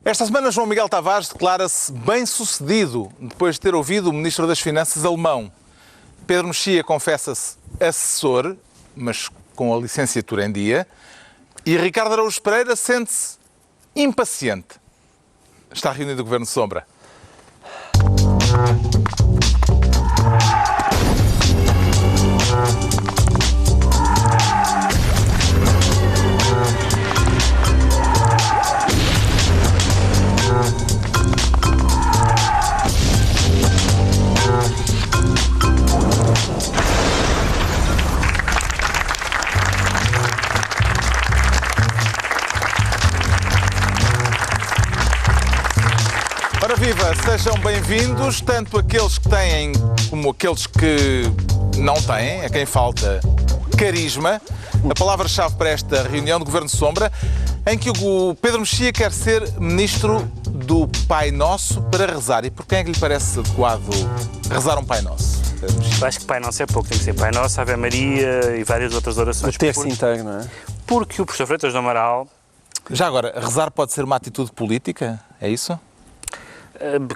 Esta semana, João Miguel Tavares declara-se bem-sucedido depois de ter ouvido o Ministro das Finanças alemão. Pedro Mexia confessa-se assessor, mas com a licenciatura em dia. E Ricardo Araújo Pereira sente-se impaciente. Está reunido o Governo Sombra. Ora viva, sejam bem-vindos, tanto aqueles que têm como aqueles que não têm, a quem falta carisma. A palavra-chave para esta reunião do Governo Sombra, em que o Pedro Mexia quer ser Ministro do Pai Nosso para rezar. E por quem é que lhe parece adequado rezar um Pai Nosso? Eu acho que Pai Nosso é pouco, tem que ser Pai Nosso, Ave Maria e várias outras orações. O terço inteiro, não é? Porque o professor Freitas do Amaral... Já agora, rezar pode ser uma atitude política? É isso?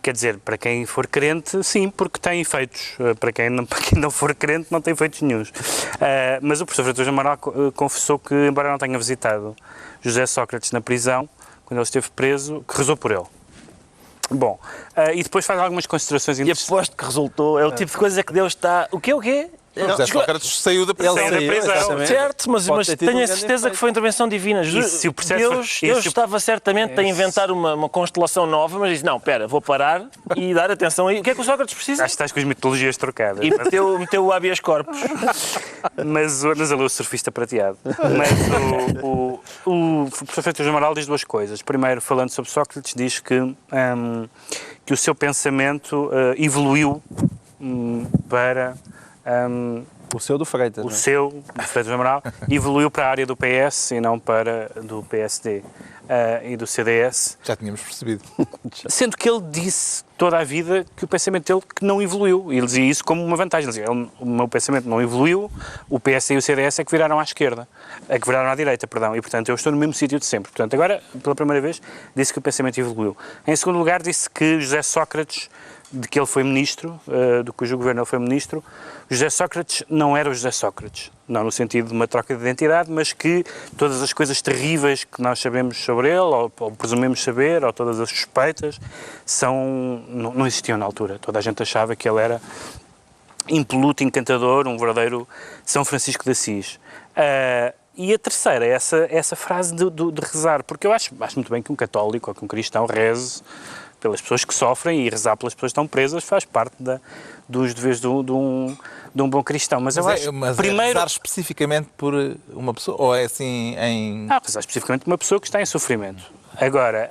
Quer dizer, para quem for crente, sim, porque tem efeitos. Para quem não for crente, não tem efeitos nenhuns. Mas o professor Freitas do Amaral confessou que, embora não tenha visitado José Sócrates na prisão, quando ele esteve preso, que rezou por ele. Bom, e depois faz algumas considerações interessantes. E aposto que resultou. É o tipo de coisa que Deus está... O quê? José Sócrates saiu da prisão. Saiu da prisão. Certo, mas tenho a certeza que foi intervenção divina. Se o processo Deus estava certamente a inventar uma constelação nova, mas disse, não, espera, vou parar e dar atenção aí. O que é que o Sócrates precisa? Acho que estás com as mitologias trocadas. E meteu o habeas corpus. Mas ali o surfista prateado. Mas o professor Freitas do Amaral diz duas coisas. Primeiro, falando sobre Sócrates, diz que o seu pensamento evoluiu para... O seu do Freitas, o seu, do Freitas do Amaral, evoluiu para a área do PS e não para do PSD e do CDS. Já tínhamos percebido. Sendo que ele disse toda a vida que o pensamento dele que não evoluiu. E ele dizia isso como uma vantagem. Ele dizia, o meu pensamento não evoluiu, o PSD e o CDS é que viraram à esquerda. É que viraram à direita, perdão. E, portanto, eu estou no mesmo sítio de sempre. Portanto, agora, pela primeira vez, disse que o pensamento evoluiu. Em segundo lugar, disse que José Sócrates, de que ele foi ministro, do cujo governo ele foi ministro, José Sócrates não era o José Sócrates. Não no sentido de uma troca de identidade, mas que todas as coisas terríveis que nós sabemos sobre ele, ou presumimos saber, ou todas as suspeitas, não existiam na altura. Toda a gente achava que ele era impoluto, encantador, um verdadeiro São Francisco de Assis. E a terceira é essa frase de rezar, porque eu acho muito bem que um católico ou que um cristão reze pelas pessoas que sofrem, e rezar pelas pessoas que estão presas faz parte dos deveres de um bom cristão. Mas eu acho primeiro... é rezar especificamente por uma pessoa? Ou é assim em... Não, rezar especificamente por uma pessoa que está em sofrimento. Agora,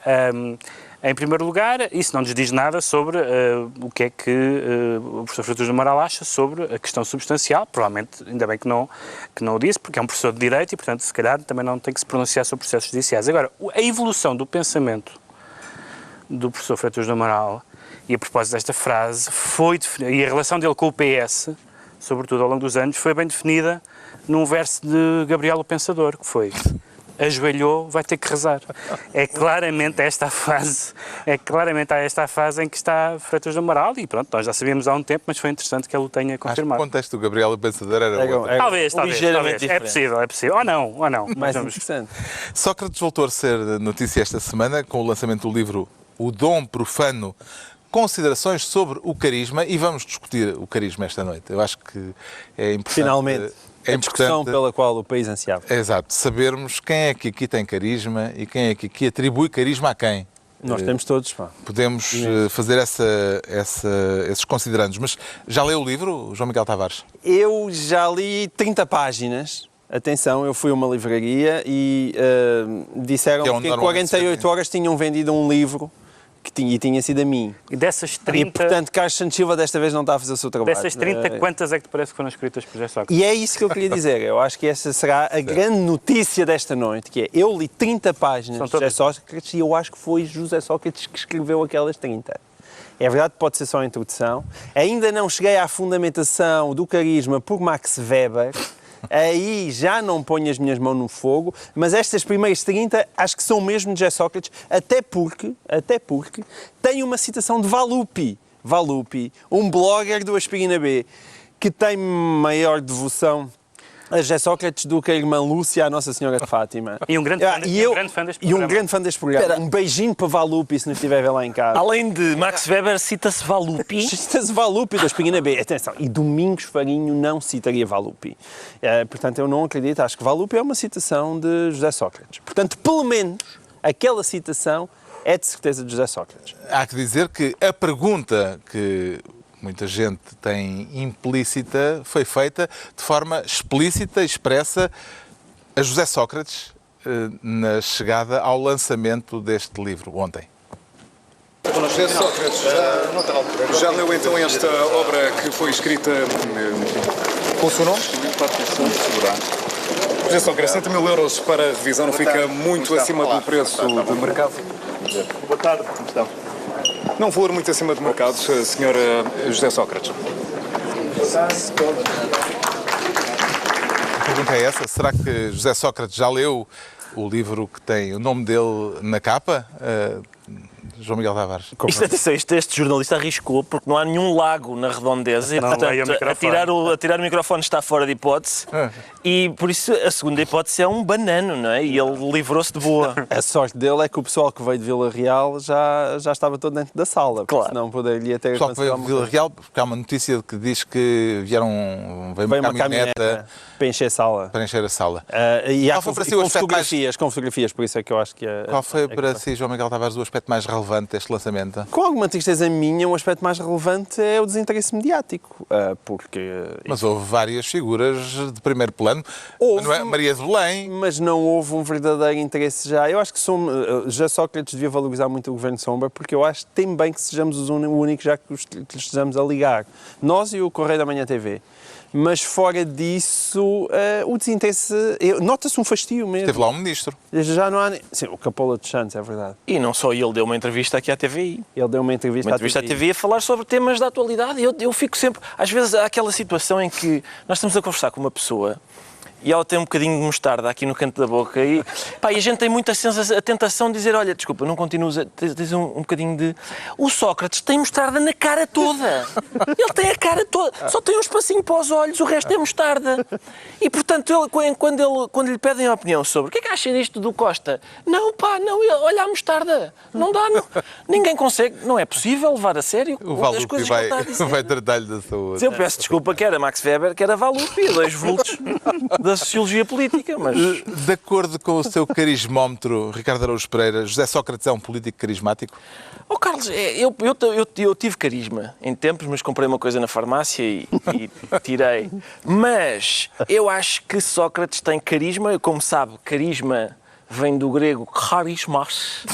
em primeiro lugar, isso não nos diz nada sobre o que é que o professor Freitas do Amaral acha sobre a questão substancial. Provavelmente, ainda bem que não o disse, porque é um professor de Direito e, portanto, se calhar também não tem que se pronunciar sobre processos judiciais. Agora, a evolução do pensamento do professor Freitas do Amaral, e a propósito desta frase, e a relação dele com o PS, sobretudo ao longo dos anos, foi bem definida num verso de Gabriel o Pensador, que foi: ajoelhou, vai ter que rezar. É claramente a esta fase em que está Freitas do Amaral, e pronto, nós já sabíamos há um tempo, mas foi interessante que ele o tenha confirmado. Acho que o contexto do Gabriel o Pensador era outro. Talvez. Ligeiramente É possível. Ou não. Mais interessante. Sócrates voltou a ser notícia esta semana com o lançamento do livro O Dom Profano, considerações sobre o carisma, e vamos discutir o carisma esta noite. Eu acho que é importante... Finalmente, é a discussão pela qual o país ansiava. Exato, sabermos quem é que aqui tem carisma e quem é que aqui atribui carisma a quem. Nós temos todos, pá. Podemos fazer esses considerandos. Mas já leu o livro, João Miguel Tavares? Eu já li 30 páginas. Atenção, eu fui a uma livraria e disseram que em 48 horas tinham vendido um livro e tinha sido a mim. E dessas 30... E, portanto, Carlos Santos Silva desta vez não está a fazer o seu trabalho. Dessas 30, quantas é que te parece que foram escritas por José Sócrates? E é isso que eu queria dizer. Eu acho que essa será a grande notícia desta noite, que é, eu li 30 páginas de José Sócrates e eu acho que foi José Sócrates que escreveu aquelas 30. É verdade que pode ser só a introdução. Ainda não cheguei à fundamentação do carisma por Max Weber, aí já não ponho as minhas mãos no fogo, mas estas primeiras 30 acho que são mesmo de José Sócrates, até porque tem uma citação de Valupi, um blogger do Aspirina B, que tem maior devoção a José Sócrates do que a irmã Lúcia à Nossa Senhora de Fátima. E um grande fã deste programa. E um grande fã deste programa. Um beijinho para Valupi, se nos estiver a ver lá em casa. Além de Max Weber, cita-se Valupi. Cita-se Valupi da Aspirina B. Atenção, e Domingos Farinho não citaria Valupi. Portanto, eu não acredito. Acho que Valupi é uma citação de José Sócrates. Portanto, pelo menos, aquela citação é de certeza de José Sócrates. Há que dizer que a pergunta que muita gente tem implícita foi feita de forma explícita, expressa, a José Sócrates na chegada ao lançamento deste livro ontem. José Sócrates, já leu então esta obra que foi escrita com o seu nome? José Sócrates, 70 mil euros para a revisão não fica muito acima do preço de mercado? Boa tarde, como estão? Não um valor muito acima de mercado, Sr. José Sócrates. A pergunta é essa: será que José Sócrates já leu o livro que tem o nome dele na capa? João Miguel Tavares. Este jornalista arriscou porque não há nenhum lago na redondeza e, portanto, atirar o microfone está fora de hipótese e, por isso, a segunda hipótese é um banano, não é? E ele livrou-se de boa. A sorte dele é que o pessoal que veio de Vila Real já estava todo dentro da sala, claro. Senão poderia ter... O pessoal que veio de Vila Real, porque há uma notícia que diz que veio uma caminhoneta para encher a sala. Para encher a sala. E há Qual foi para si o aspecto com fotografias, por isso é que eu acho que... Qual foi para si, João Miguel Tavares, o aspecto mais relevante deste lançamento? Com alguma tristeza minha, o aspecto mais relevante é o desinteresse mediático, porque... Mas houve várias figuras de primeiro plano. Maria de Belém. Mas não houve um verdadeiro interesse já. Eu acho que já Sócrates devia valorizar muito o Governo Sombra, porque eu acho que tem bem que sejamos os únicos já que lhes estejamos a ligar. Nós e o Correio da Manhã TV. Mas fora disso, o desinteresse... Nota-se um fastio mesmo. Teve lá um ministro. Já não há... Sim, o Capola dos Santos, é verdade. E não só ele deu uma entrevista aqui à TVI. Ele deu uma entrevista à TVI a falar sobre temas da atualidade. Eu fico sempre... Às vezes há aquela situação em que nós estamos a conversar com uma pessoa e ela tem um bocadinho de mostarda aqui no canto da boca e a gente tem muita a tentação de dizer, olha, desculpa, não continuas, tens um bocadinho de... O Sócrates tem mostarda na cara toda. Ele tem a cara toda. Só tem um espacinho para os olhos, o resto é mostarda. E, portanto, quando lhe pedem a opinião sobre o que é que acha disto do Costa? Não, olha a mostarda. Não dá, não. Ninguém consegue. Não é possível levar a sério as coisas que ele está a dizer. Vai tratar-lhe da saúde. Eu peço desculpa, que era Max Weber, que era Valupi, 2 vultos da sociologia política, mas... De acordo com o seu carismómetro, Ricardo Araújo Pereira, José Sócrates é um político carismático? Oh, Carlos, eu tive carisma em tempos, mas comprei uma coisa na farmácia e tirei. Mas eu acho que Sócrates tem carisma. Como sabe, carisma vem do grego charismas,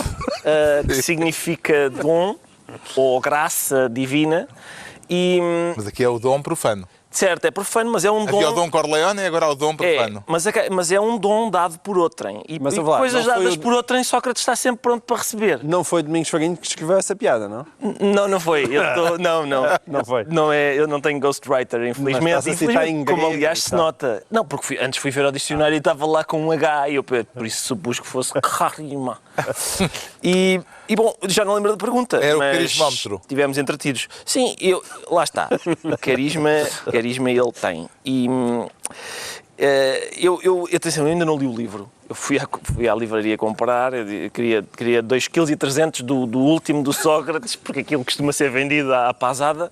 que significa dom ou graça divina. Mas aqui é o dom profano. Certo, é profano, mas é um dom... Havia o dom Corleone e agora há o dom profano. Mas é um dom dado por outrem. E coisas dadas por outrem, Sócrates está sempre pronto para receber. Não foi Domingos Farinho que escreveu essa piada, não? Não foi. Não foi. Não é, eu não tenho ghostwriter, infelizmente. Como aliás se nota. Não, porque antes fui ver ao dicionário e estava lá com um H e eu por isso supus que fosse carima. E bom, já não lembro da pergunta. Era o mas carismómetro. Estivemos entretidos. Sim, lá está. Carisma ele tem. E atenção, eu ainda não li o livro. Eu fui à livraria comprar, eu queria 2,3 kg do último do Sócrates, porque aquilo costuma ser vendido à pasada,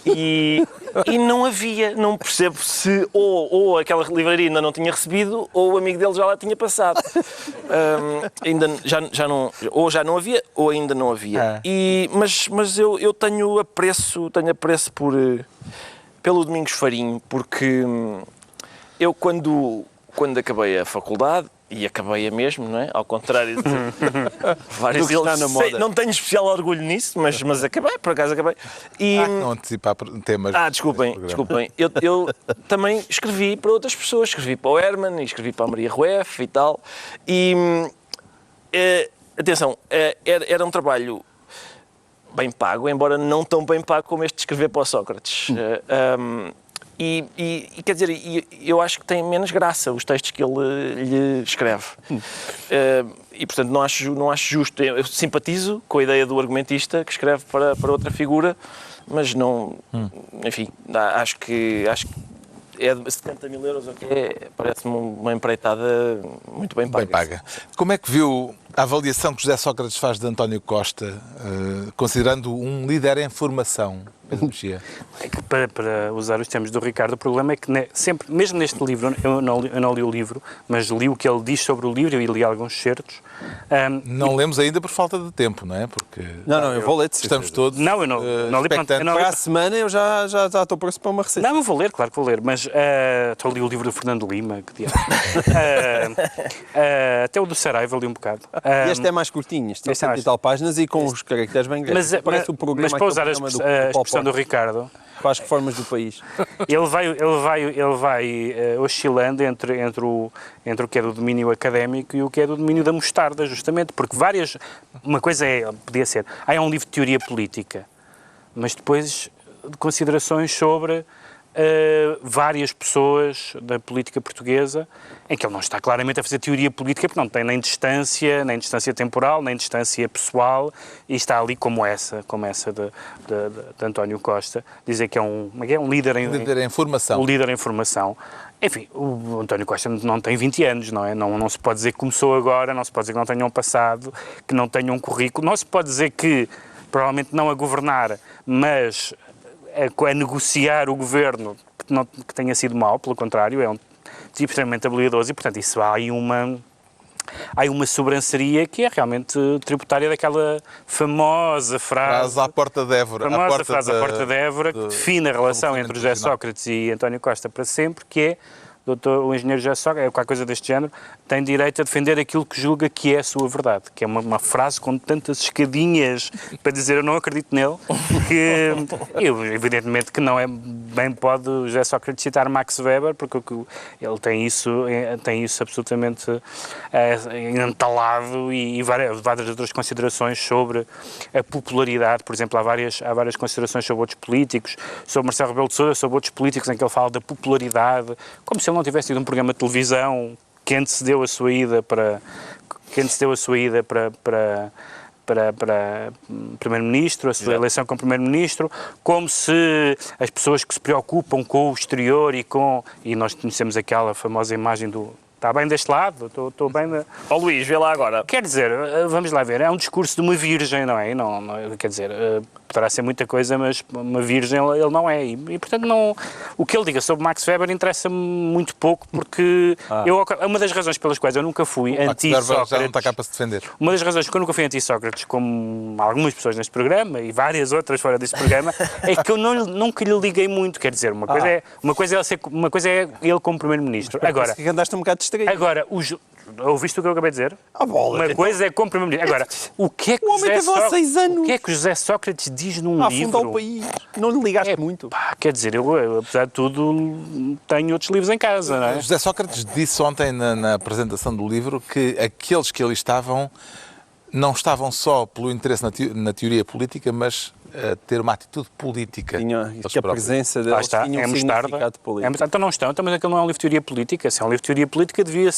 e não havia, não percebo se ou aquela livraria ainda não tinha recebido, ou o amigo dele já lá tinha passado. Já não havia, ou ainda não havia. Mas eu tenho apreço pelo Domingos Farinho, porque eu quando acabei a faculdade, e acabei-a mesmo, não é? Ao contrário de vários deles. Não tenho especial orgulho nisso, mas acabei, por acaso acabei. Não antecipar temas. Desculpem. Eu também escrevi para outras pessoas. Escrevi para o Herman, escrevi para a Maria Rueff e tal. Atenção, era um trabalho bem pago, embora não tão bem pago como este de escrever para o Sócrates. quer dizer, eu acho que tem menos graça os textos que ele lhe escreve. E, portanto, não acho justo. Eu simpatizo com a ideia do argumentista que escreve para outra figura, mas não... Enfim, acho que é de 70 mil euros, parece-me uma empreitada muito bem paga. Bem paga. Como é que viu a avaliação que José Sócrates faz de António Costa, considerando um líder em formação? Pedro Mexia. É que para usar os termos do Ricardo, o problema é que sempre, mesmo neste livro, eu não li o livro, mas li o que ele diz sobre o livro e li alguns certos. Não lemos ainda por falta de tempo, não é? Porque Não, eu vou ler. estamos todos Não, eu não li. Para a semana eu já estou pronto para uma receita. Não, eu vou ler, claro que vou ler, mas estou a ler o livro do Fernando Lima, que diabo. Até o do Saraiva li um bocado. Este é mais curtinho, este tem este é 100 mais- e tal páginas e com os caracteres bem grandes. Parece o programa, mas para usar a aquele programa expressão do Ricardo, para as reformas do país. ele vai oscilando entre o que é do domínio académico e o que é do domínio da mostarda, justamente, porque uma coisa podia ser, é um livro de teoria política, mas depois de considerações sobre várias pessoas da política portuguesa, em que ele não está claramente a fazer teoria política, porque não tem nem distância temporal, nem distância pessoal, e está ali como essa de António Costa, dizer que é um líder em formação. O líder em formação. Enfim, o António Costa não tem 20 anos, não é? Não se pode dizer que começou agora, não se pode dizer que não tenha um passado, que não tenha um currículo, não se pode dizer que, provavelmente não a governar, mas a negociar o governo que tenha sido mau, pelo contrário, é um tipo extremamente habilidoso e, portanto, isso há aí uma sobranceria que é realmente tributária daquela famosa frase à porta de Évora. A porta de Évora, que define a relação entre José Sócrates e António Costa para sempre, que é o engenheiro José Sócrates, qualquer coisa deste género, tem direito a defender aquilo que julga que é a sua verdade, que é uma frase com tantas escadinhas para dizer eu não acredito nele, que evidentemente que não é bem pode o José Sócrates citar Max Weber, porque ele tem isso absolutamente entalado e várias outras considerações sobre a popularidade, por exemplo, há várias considerações sobre outros políticos, sobre Marcelo Rebelo de Sousa, sobre outros políticos em que ele fala da popularidade, como se ele não tivesse tido um programa de televisão que antecedeu a sua ida para Primeiro-Ministro, a sua eleição como Primeiro-Ministro, como se as pessoas que se preocupam com o exterior e nós conhecemos aquela famosa imagem do está bem deste lado, estou bem... Ó Luís, vê lá agora. Quer dizer, vamos lá ver, é um discurso de uma virgem, não é? Não, quer dizer, poderá ser muita coisa, mas uma virgem ele não é. E portanto, o que ele diga sobre Max Weber interessa-me muito pouco, porque uma das razões pelas quais eu nunca fui anti-Sócrates... já não está cá para se defender. Uma das razões que eu nunca fui anti-Sócrates, como algumas pessoas neste programa, e várias outras fora deste programa, é que eu nunca lhe liguei muito. Quer dizer, uma coisa é ele como Primeiro-Ministro. Agora, que andaste um bocado distraído. Agora, ouviste o que eu acabei de dizer? Uma coisa é como Primeiro-Ministro. Agora, o que é que o homem teve lá 6 anos. O que é que José Sócrates diz num livro? Afundar o país. Não lhe ligaste muito. Quer dizer, eu, apesar de tudo, tenho outros livros em casa, não é? José Sócrates disse ontem na apresentação do livro que aqueles que ali estavam não estavam só pelo interesse na teoria política, mas a ter uma atitude política. Que a presença deles tinha um significado político. Então não estão, mas aquilo não é um livro de teoria política. Se é um livro de teoria política, devia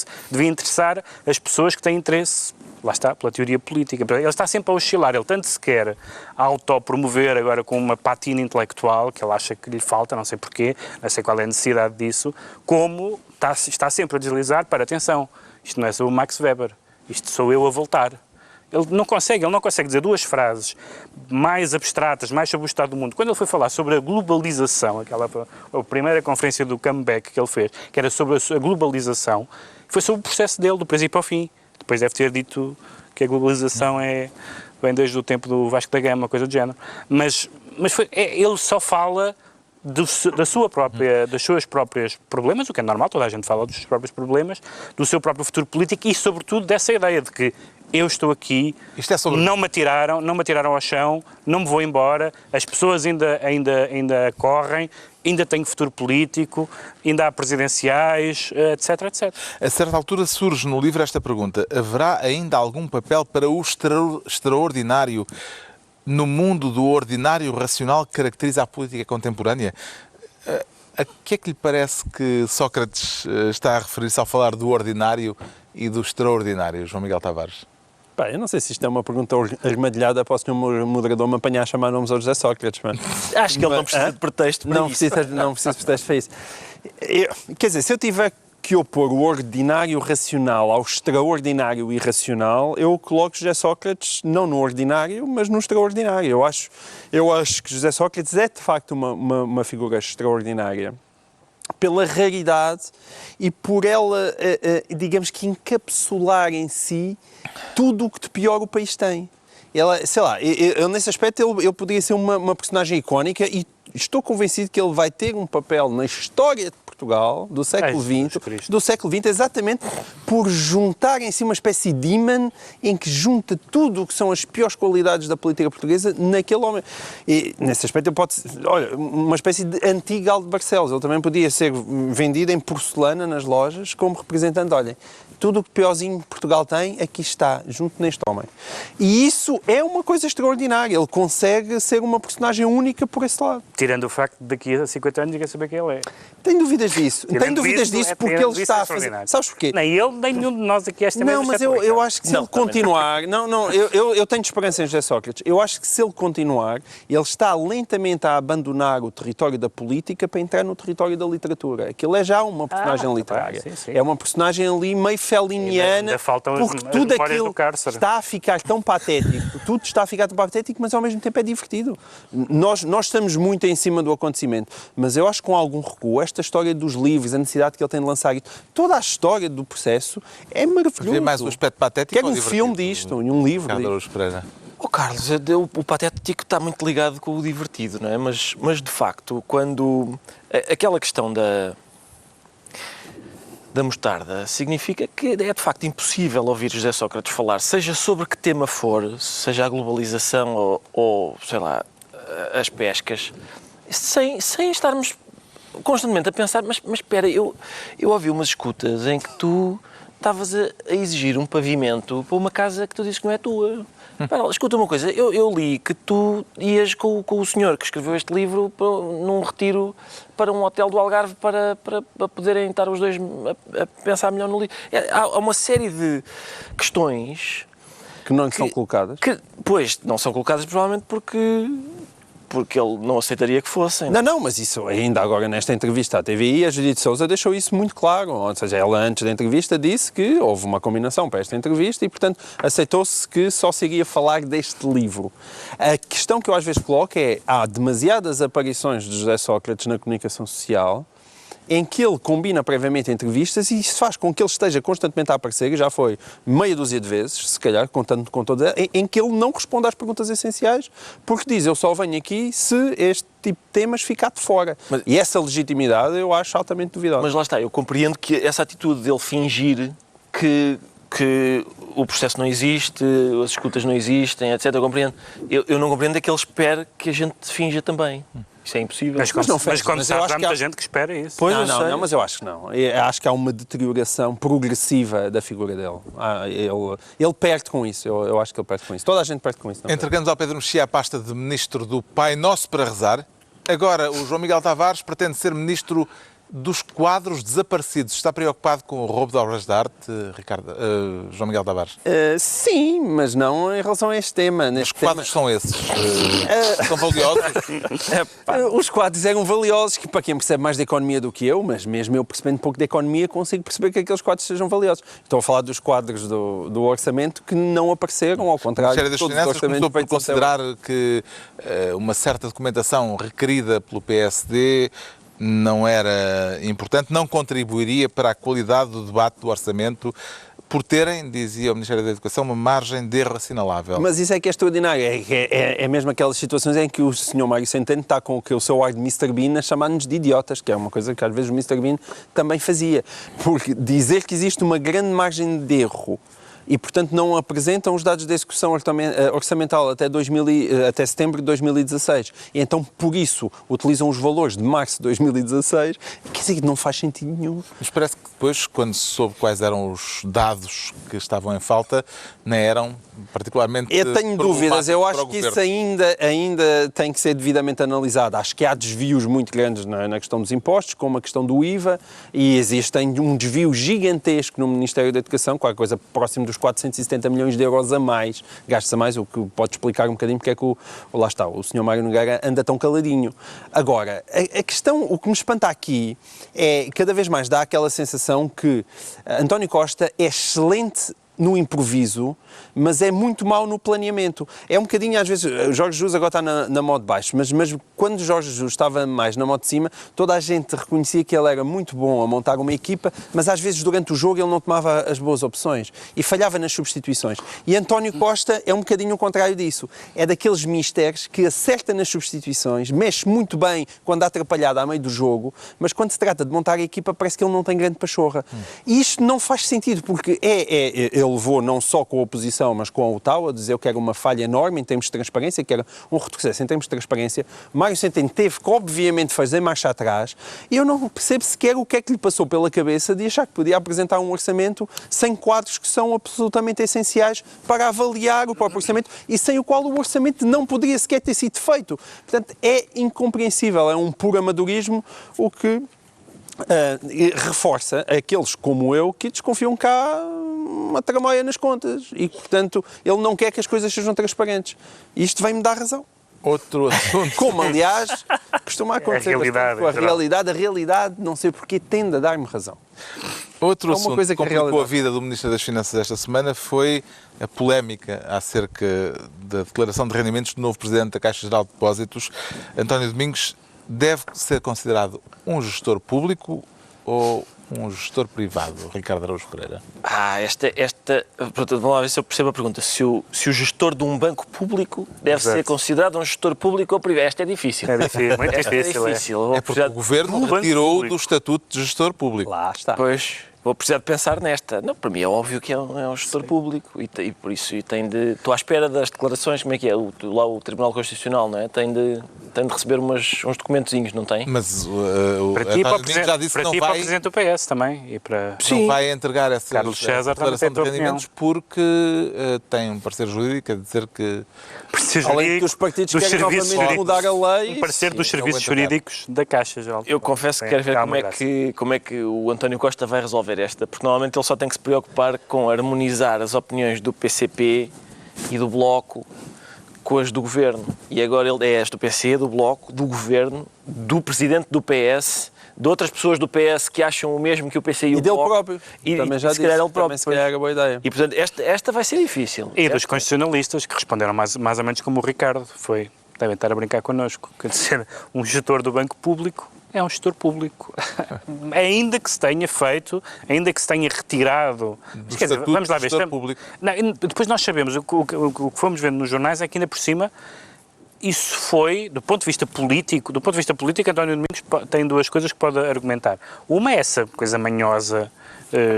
interessar as pessoas que têm interesse, lá está, pela teoria política. Ele está sempre a oscilar, ele tanto se quer autopromover agora com uma patina intelectual, que ele acha que lhe falta, não sei porquê, não sei qual é a necessidade disso, como está sempre a deslizar para, atenção, isto não é sobre o Max Weber, isto sou eu a voltar. Ele não consegue dizer duas frases mais abstratas, mais sobre o estado do mundo. Quando ele foi falar sobre a globalização, a primeira conferência do comeback que ele fez, que era sobre a globalização, foi sobre o processo dele, do princípio ao fim. Depois deve ter dito que a globalização vem desde o tempo do Vasco da Gama, coisa do género. Mas ele só fala dos seus próprios problemas, o que é normal, toda a gente fala dos seus próprios problemas, do seu próprio futuro político e, sobretudo, dessa ideia de que eu estou aqui, não me atiraram ao chão, não me vou embora, as pessoas ainda correm, ainda tenho futuro político, ainda há presidenciais, etc, etc. A certa altura surge no livro esta pergunta: haverá ainda algum papel para o extraordinário no mundo do ordinário racional que caracteriza a política contemporânea? A que é que lhe parece que Sócrates está a referir-se ao falar do ordinário e do extraordinário, João Miguel Tavares? Pá, eu não sei se isto é uma pergunta armadilhada para o senhor moderador me apanhar a chamar nomes ao José Sócrates. Mas... Acho que ele não precisa de pretexto para isso. Não precisa de pretexto para isso. Quer dizer, se eu tiver que opor o ordinário racional ao extraordinário irracional, eu coloco José Sócrates não no ordinário, mas no extraordinário. Eu acho que José Sócrates é, de facto, uma figura extraordinária pela raridade e por ela, digamos que, encapsular em si tudo o que de pior o país tem. Ela, sei lá, nesse aspecto ele poderia ser uma personagem icónica e estou convencido que ele vai ter um papel na história de Portugal do século XX, exatamente por juntar em si uma espécie de imã em que junta tudo o que são as piores qualidades da política portuguesa naquele homem. E nesse aspecto ele pode ser, olha, uma espécie de anti-Gal de Barcelos. Ele também podia ser vendido em porcelana nas lojas como representante, olhem, tudo o que piorzinho Portugal tem, aqui está, junto neste homem. E isso é uma coisa extraordinária. Ele consegue ser uma personagem única por esse lado. Tirando o facto de daqui a 50 anos ninguém saber quem ele é. Tenho dúvidas disso. Tenho dúvidas disso porque ele está a fazer... Sabes porquê? Nem ele, nem nenhum de nós aqui esta mesa. Não, mas eu acho que se ele continuar... Eu tenho esperança em José Sócrates. Eu acho que se ele continuar, ele está lentamente a abandonar o território da política para entrar no território da literatura. Aquilo é já uma personagem literária. Sim. É uma personagem ali meio feliniana, porque tudo aquilo está a ficar tão patético. Tudo está a ficar tão patético, mas ao mesmo tempo é divertido. Nós estamos muito em cima do acontecimento, mas eu acho que com algum recuo, esta história dos livros, a necessidade que ele tem de lançar, toda a história do processo é maravilhoso. Vê mais o aspecto patético. Quero um filme disto, um livro disto. Carlos, o patético está muito ligado com o divertido, não é? Mas de facto, quando... Aquela questão da mostarda significa que é de facto impossível ouvir José Sócrates falar, seja sobre que tema for, seja a globalização ou sei lá, as pescas, sem estarmos constantemente a pensar, mas espera, eu ouvi umas escutas em que tu estavas a exigir um pavimento para uma casa que tu dizes que não é tua. Espera, escuta uma coisa, eu li que tu ias com o senhor que escreveu este livro num retiro para um hotel do Algarve para poderem estar os dois a pensar melhor no livro. Há uma série de questões... Que não lhe são colocadas? Pois, não são colocadas provavelmente porque ele não aceitaria que fossem. Não, mas isso ainda agora nesta entrevista à TVI, a Judite Sousa deixou isso muito claro. Ou seja, ela antes da entrevista disse que houve uma combinação para esta entrevista e, portanto, aceitou-se que só se iria falar deste livro. A questão que eu às vezes coloco é, há demasiadas aparições de José Sócrates na comunicação social em que ele combina previamente entrevistas e isso faz com que ele esteja constantemente a aparecer, e já foi meia dúzia de vezes, se calhar, contando com toda, em que ele não responde às perguntas essenciais, porque diz, eu só venho aqui se este tipo de temas ficar de fora. E essa legitimidade eu acho altamente duvidosa. Mas lá está, eu compreendo que essa atitude dele fingir que o processo não existe, as escutas não existem, etc. Eu compreendo. Eu não compreendo é que ele espere que a gente finja também. Isso é impossível. Mas como sabe, há muita gente que espera isso. Pois não, mas eu acho que não. Eu acho que há uma deterioração progressiva da figura dele. Ele perde com isso. Eu acho que ele perde com isso. Toda a gente perde com isso. Entregamos ao Pedro Mexia a pasta de Ministro do Pai Nosso para rezar. Agora, o João Miguel Tavares pretende ser Ministro dos quadros desaparecidos. Está preocupado com o roubo de obras de arte, João Miguel Tavares? Sim, mas não em relação a este tema. Os quadros são esses? São valiosos? Os quadros eram valiosos, que para quem percebe mais de economia do que eu, mas mesmo eu percebendo pouco de economia, consigo perceber que aqueles quadros sejam valiosos. Estou a falar dos quadros do orçamento que não apareceram, ao contrário. O Ministério das Finanças começou por considerar que uma certa documentação requerida pelo PSD não era importante, não contribuiria para a qualidade do debate do orçamento, por terem, dizia o Ministério da Educação, uma margem de erro assinalável. Mas isso é que é extraordinário. É mesmo aquelas situações em que o Sr. Mário Centeno está com o seu ar de Mr. Bean a chamar-nos de idiotas, que é uma coisa que às vezes o Mr. Bean também fazia. Porque dizer que existe uma grande margem de erro e, portanto, não apresentam os dados de execução orçamental até setembro de 2016. E então, por isso, utilizam os valores de março de 2016. Quer dizer que não faz sentido nenhum. Mas parece que depois, quando se soube quais eram os dados que estavam em falta, não eram particularmente... Eu tenho dúvidas, eu acho que governo. isso ainda tem que ser devidamente analisado. Acho que há desvios muito grandes na questão dos impostos, como a questão do IVA, e existe um desvio gigantesco no Ministério da Educação, qualquer coisa próximo dos 470 milhões de euros a mais, gastos a mais, o que pode explicar um bocadinho porque é que lá está, o Sr. Mário Nogueira anda tão caladinho. Agora, a questão, o que me espanta aqui é, cada vez mais dá aquela sensação que António Costa é excelente no improviso, mas é muito mau no planeamento. É um bocadinho, às vezes, o Jorge Jesus agora está na modo de baixo, mas quando o Jorge Jesus estava mais na modo de cima, toda a gente reconhecia que ele era muito bom a montar uma equipa, mas às vezes durante o jogo ele não tomava as boas opções e falhava nas substituições. E António Costa é um bocadinho o contrário disso. É daqueles mistérios que acerta nas substituições, mexe muito bem quando há atrapalhada a meio do jogo, mas quando se trata de montar a equipa parece que ele não tem grande pachorra. E isto não faz sentido, porque ele levou não só com a oposição, mas com a UTAU, a dizer que era uma falha enorme em termos de transparência, que era um retrocesso em termos de transparência. Mário Centeno teve que, obviamente, fazer marcha atrás, e eu não percebo sequer o que é que lhe passou pela cabeça de achar que podia apresentar um orçamento sem quadros que são absolutamente essenciais para avaliar o próprio orçamento e sem o qual o orçamento não poderia sequer ter sido feito. Portanto, é incompreensível, é um puro amadorismo, o que reforça aqueles como eu que desconfiam que há uma tramóia nas contas e, portanto, ele não quer que as coisas sejam transparentes. E isto vem-me dar razão. Outro assunto. Como, aliás, costuma acontecer realidade, com a realidade, não sei porque, tende a dar-me razão. Outro É uma assunto coisa que que a complicou a realidade- vida do Ministro das Finanças esta semana foi a polémica acerca da declaração de rendimentos do novo Presidente da Caixa Geral de Depósitos. António Domingos deve ser considerado um gestor público ou um gestor privado, Ricardo Araújo Pereira? Pronto, vamos lá ver se eu percebo a pergunta. Se o gestor de um banco público deve Exato. ser considerado um gestor público ou privado? Esta é difícil. É difícil, muito Esta é difícil. difícil. É porque o Governo banco retirou público. do Estatuto de Gestor Público. Lá está. Pois, vou precisar de pensar nesta. Não, para mim é óbvio que é um gestor público e por isso tem de... Estou à espera das declarações, como é que é? Lá o Tribunal Constitucional, não é? Tem de receber uns documentozinhos, não tem? Mas o Para ti, António Domingos já disse que para não ti e para o vai, Presidente do PS também. E para... não vai entregar essa Carlos César também declaração tem a de tua rendimentos porque tem um parecer jurídico a dizer que Além de que os partidos dos querem serviços novamente jurídicos. mudar a lei. Um parecer dos Sim, serviços não vou entregar. jurídicos da Caixa Geral. Eu confesso que quero ver como é que o António Costa vai resolver esta, porque normalmente ele só tem que se preocupar com harmonizar as opiniões do PCP e do Bloco com as do Governo. E agora ele é as do PC, do Bloco, do Governo, do Presidente do PS, de outras pessoas do PS que acham o mesmo que o PC e o E dele Bloco. próprio. Também já se disse. calhar ele Também próprio. se calhar era boa ideia. E, portanto, esta vai ser difícil. E dos constitucionalistas, que responderam mais ou menos como o Ricardo. Devem estar a brincar connosco. Quer dizer, um gestor do banco público é um gestor público. Ainda que se tenha feito, ainda que se tenha retirado... Quer dizer, estatuto vamos lá de ver. gestor público. Não, depois nós sabemos, o que fomos vendo nos jornais é que ainda por cima isso foi, do ponto de vista político, António Domingos tem duas coisas que pode argumentar. Uma é essa coisa manhosa,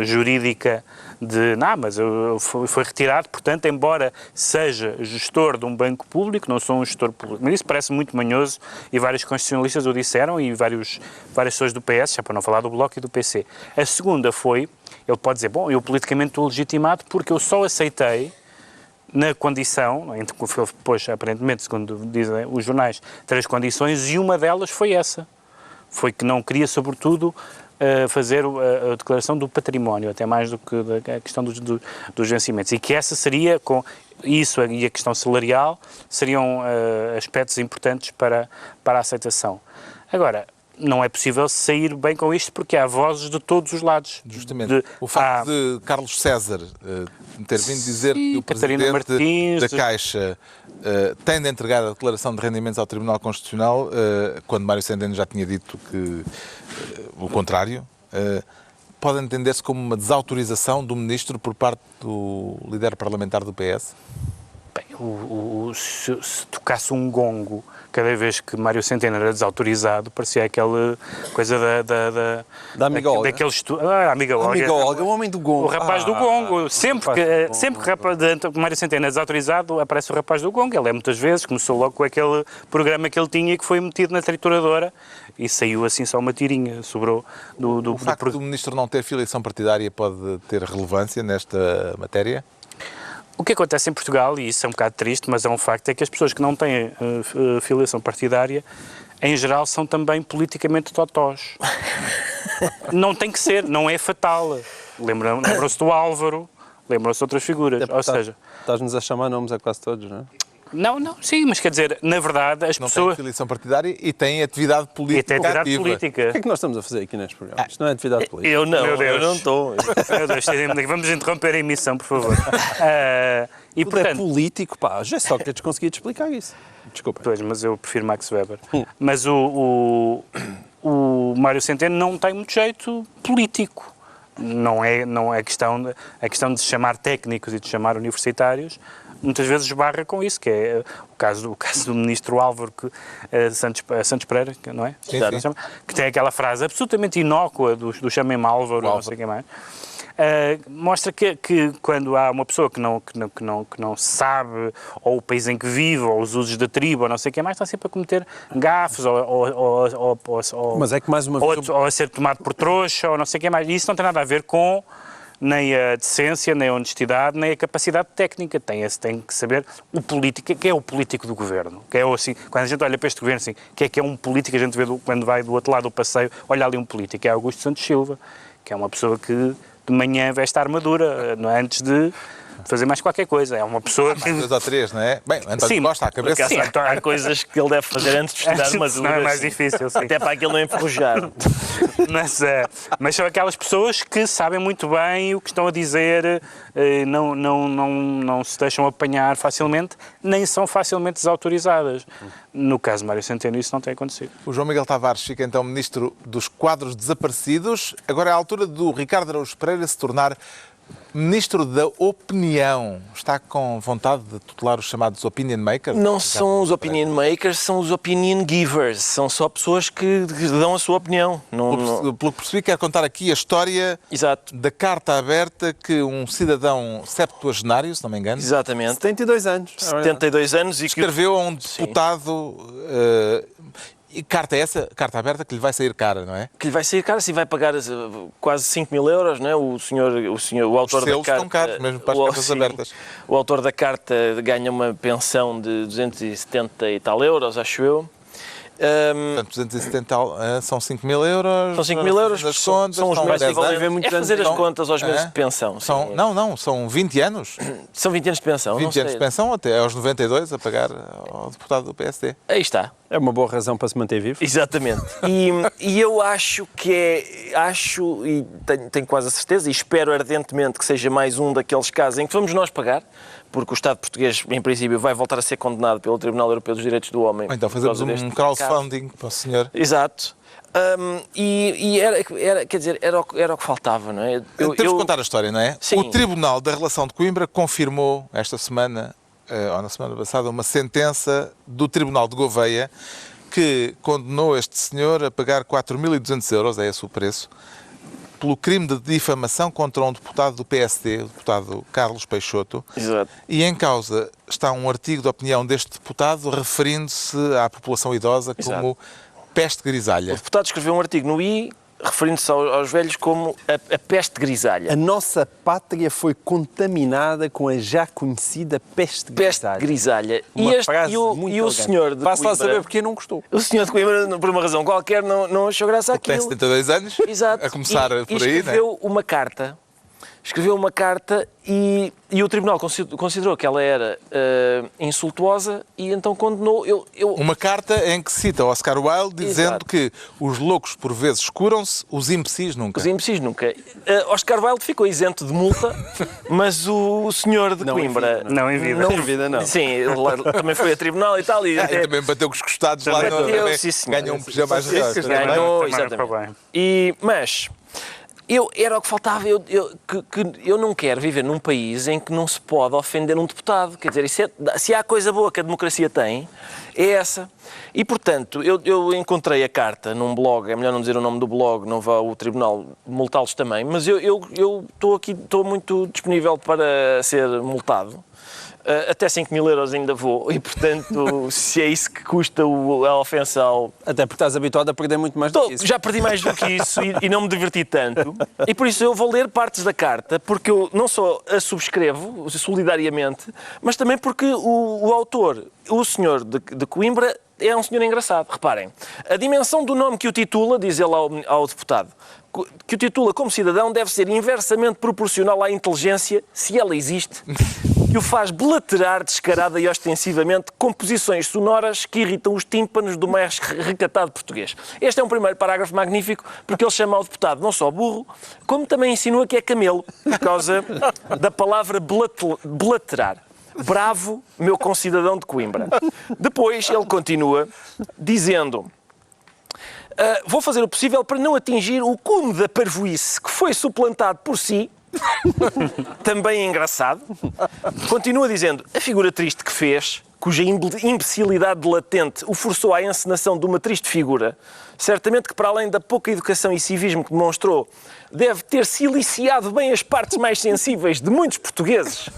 jurídica, de, mas foi retirado, portanto, embora seja gestor de um banco público, não sou um gestor público. Mas isso parece muito manhoso e vários constitucionalistas o disseram e várias pessoas do PS, já para não falar do Bloco e do PC. A segunda foi, ele pode dizer, bom, eu politicamente estou legitimado porque eu só aceitei na condição, depois, aparentemente, segundo dizem os jornais, 3 condições, e uma delas foi essa. Foi que não queria, sobretudo, fazer a declaração do património, até mais do que a questão dos vencimentos. E que essa seria, com isso e a questão salarial, seriam aspectos importantes para a aceitação. Agora, não é possível sair bem com isto porque há vozes de todos os lados. Justamente. O facto de Carlos César ter vindo dizer que o Catarina Presidente Martins, da Caixa tem de entregar a declaração de rendimentos ao Tribunal Constitucional, quando Mário Centeno já tinha dito que o contrário, pode entender-se como uma desautorização do Ministro por parte do líder parlamentar do PS? Bem, Se tocasse um gongo cada vez que Mário Centeno era desautorizado, parecia aquela coisa Da amiga Olga. A amiga Olga. Amiga Olga, o homem do gongo. O rapaz do gongo. Sempre que Mário Centeno é desautorizado, aparece o rapaz do gongo. Ele é muitas vezes, começou logo com aquele programa que ele tinha e que foi metido na trituradora e saiu assim só uma tirinha, sobrou do O facto do ministro não ter filiação partidária pode ter relevância nesta matéria? O que acontece em Portugal, e isso é um bocado triste, mas é um facto, é que as pessoas que não têm filiação partidária, em geral, são também politicamente totós. Não tem que ser, não é fatal. Lembram-se do Álvaro, lembram-se de outras figuras. Ou seja... Estás-nos a chamar nomes a quase todos, não é? Não, sim, mas quer dizer, na verdade, as Não pessoas... têm filiação partidária e têm atividade E política tem atividade ativa. política. O que é que nós estamos a fazer aqui neste programa? Isto não é atividade política. Eu não, Meu Deus. eu não estou. Meu Deus, vamos interromper a emissão, por favor. E, Tudo é portanto, político, pá. Já Sócrates conseguia-te explicar isso. Desculpa. pois, mas eu prefiro Max Weber. Mas o Mário Centeno não tem muito jeito político. Não é a questão de se chamar técnicos e de se chamar universitários, muitas vezes esbarra com isso, que é o caso do ministro Álvaro Santos Pereira, não é? Sim, sim. Que tem aquela frase absolutamente inócua do chamem-me Álvaro, não sei o que mais. Mostra que quando há uma pessoa que não sabe, ou o país em que vive, ou os usos da tribo, ou não sei o que mais, está sempre a cometer gafes, Mas é que mais uma vez... ou a ser tomado por trouxa, ou não sei o que mais. E isso não tem nada a ver com nem a decência, nem a honestidade, nem a capacidade técnica. Tem que saber o político, que é o político do governo. Que é assim, quando a gente olha para este governo, assim, que é um político, a gente vê quando vai do outro lado do passeio, olha ali um político, é Augusto Santos Silva, que é uma pessoa que de manhã veste a armadura, não é? Antes de fazer mais qualquer coisa. É uma pessoa que... 2 ou 3, não é? Bem, António Sim, Costa, à cabeça. sim. Há coisas que ele deve fazer antes de estudar umas Não é mais difícil, sim. Até para aquilo não enferrujar. Mas são aquelas pessoas que sabem muito bem o que estão a dizer, não se deixam apanhar facilmente, nem são facilmente desautorizadas. No caso de Mário Centeno, isso não tem acontecido. O João Miguel Tavares fica então ministro dos quadros desaparecidos. Agora é a altura do Ricardo Araújo Pereira se tornar ministro da opinião. Está com vontade de tutelar os chamados opinion makers? Não são os opinion makers, são os opinion givers. São só pessoas que dão a sua opinião. Pelo que percebi, quero contar aqui a história Exato. da carta aberta que um cidadão septuagenário, se não me engano, Exatamente. 72 anos. 72 anos e que... escreveu a um deputado... E carta carta aberta, que lhe vai sair cara, não é? Que lhe vai sair caro, assim vai pagar quase 5 mil euros, não é? O autor Os da selos carta... estão caros, mesmo para as cartas sim, abertas. O autor da carta ganha uma pensão de 270 e tal euros, acho eu. Portanto, 270 são 5 mil euros. São 5 mil euros, Das são contas, os são meses 10 anos. equivalentes. É fazer as contas aos meses de pensão. São, sim. não, são 20 anos. São 20 anos de pensão, 20 não sei. anos de pensão até aos 92 a pagar ao deputado do PSD. Aí está. É uma boa razão para se manter vivo. Exatamente. E eu acho que e tenho quase a certeza, e espero ardentemente que seja mais um daqueles casos em que vamos nós pagar, porque o Estado português, em princípio, vai voltar a ser condenado pelo Tribunal Europeu dos Direitos do Homem. Ou então fazemos por causa um deste crowdfunding para o senhor. caso. Exato. Quer dizer, era o que faltava, não é? Temos que contar a história, não é? Sim. O Tribunal da Relação de Coimbra confirmou esta semana, ou na semana passada, uma sentença do Tribunal de Gouveia que condenou este senhor a pagar 4.200 euros, é esse o preço, pelo crime de difamação contra um deputado do PSD, o deputado Carlos Peixoto. Exato. E em causa está um artigo de opinião deste deputado referindo-se à população idosa como peste grisalha. O deputado escreveu um artigo no I referindo-se aos velhos como a peste grisalha. A nossa pátria foi contaminada com a já conhecida peste Peste grisalha. grisalha. Uma frase E muito o elegante. senhor de Faço lá Coimbra... saber porque não gostou. O senhor de Coimbra, por uma razão qualquer, não achou graça Tem àquilo. 72 anos, Exato. a começar por aí, não é? escreveu uma carta. Escreveu uma carta e o Tribunal considerou que ela era insultuosa e então condenou... Uma carta em que cita Oscar Wilde dizendo Exato. que os loucos por vezes curam-se, os imbecis nunca. Os imbecis nunca. Oscar Wilde ficou isento de multa, mas o senhor de Coimbra... Não em vida. Em vida, não. Sim, ele também foi a tribunal e tal. E E também bateu com os costados lá no bateu, sim, senhor. ganham um pijama mais Ganhou, Também não exatamente. foi bem. Mas Era o que faltava. Eu não quero viver num país em que não se pode ofender um deputado. Quer dizer, se há coisa boa que a democracia tem, é essa. E, portanto, eu encontrei a carta num blog, é melhor não dizer o nome do blog, não vá ao tribunal multá-los também, mas eu estou muito disponível para ser multado. Até 5.000 euros ainda vou, e portanto, se é isso que custa a ofensa ao... Até porque estás habituado a perder muito mais do que isso. Já perdi mais do que isso e não me diverti tanto, e por isso eu vou ler partes da carta, porque eu não só a subscrevo solidariamente, mas também porque o autor, o senhor de Coimbra, é um senhor engraçado. Reparem, a dimensão do nome que o titula, diz ele ao deputado, que o titula como cidadão deve ser inversamente proporcional à inteligência, se ela existe, que o faz blaterar descarada e ostensivamente composições sonoras que irritam os tímpanos do mais recatado português. Este é um primeiro parágrafo magnífico, porque ele chama ao deputado não só burro, como também insinua que é camelo, por causa da palavra blaterar. Bravo, meu concidadão de Coimbra. Depois ele continua dizendo: vou fazer o possível para não atingir o cume da parvoíce que foi suplantado por si. Também é engraçado. Continua dizendo: a figura triste que fez, cuja imbecilidade latente o forçou à encenação de uma triste figura, certamente que, para além da pouca educação e civismo que demonstrou, deve ter siliciado bem as partes mais sensíveis de muitos portugueses,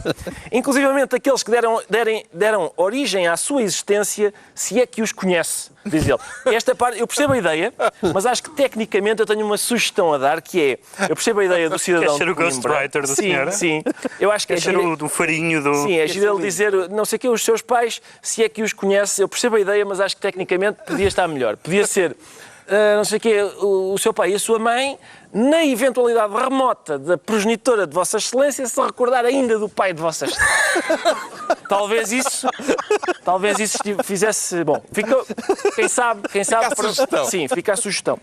inclusivamente aqueles que deram origem à sua existência, se é que os conhece, diz ele. Esta parte, eu percebo a ideia, mas acho que tecnicamente eu tenho uma sugestão a dar, que é, eu percebo a ideia do cidadão Quer ser o ghostwriter da senhora? Sim, eu acho que Quer ser o farinho do... Sim, é giro ele dizer, não sei o quê, os seus pais, se é que os conhece, eu percebo a ideia, mas acho que tecnicamente podia estar melhor. Podia ser, não sei o quê, o seu pai e a sua mãe, na eventualidade remota da progenitora de Vossa Excelência, se recordar ainda do pai de Vossa Excelência. Talvez isso fizesse... Bom, quem sabe... Fica a sugestão. Sim, fica a sugestão.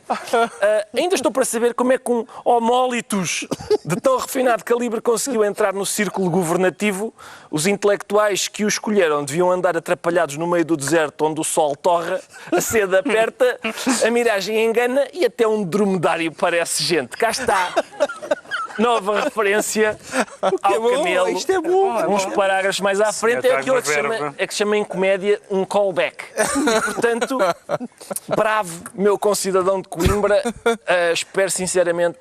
Ainda estou para saber como é que um homólitos de tão refinado calibre conseguiu entrar no círculo governativo. Os intelectuais que o escolheram deviam andar atrapalhados no meio do deserto onde o sol torra, a sede aperta, a miragem engana e até um dromedário parece gente. Cá está. Nova referência ao camelo. Isto é bom. Uns parágrafos mais à frente é aquilo que se chama em comédia um callback. E, portanto, bravo, meu concidadão de Coimbra. Espero sinceramente,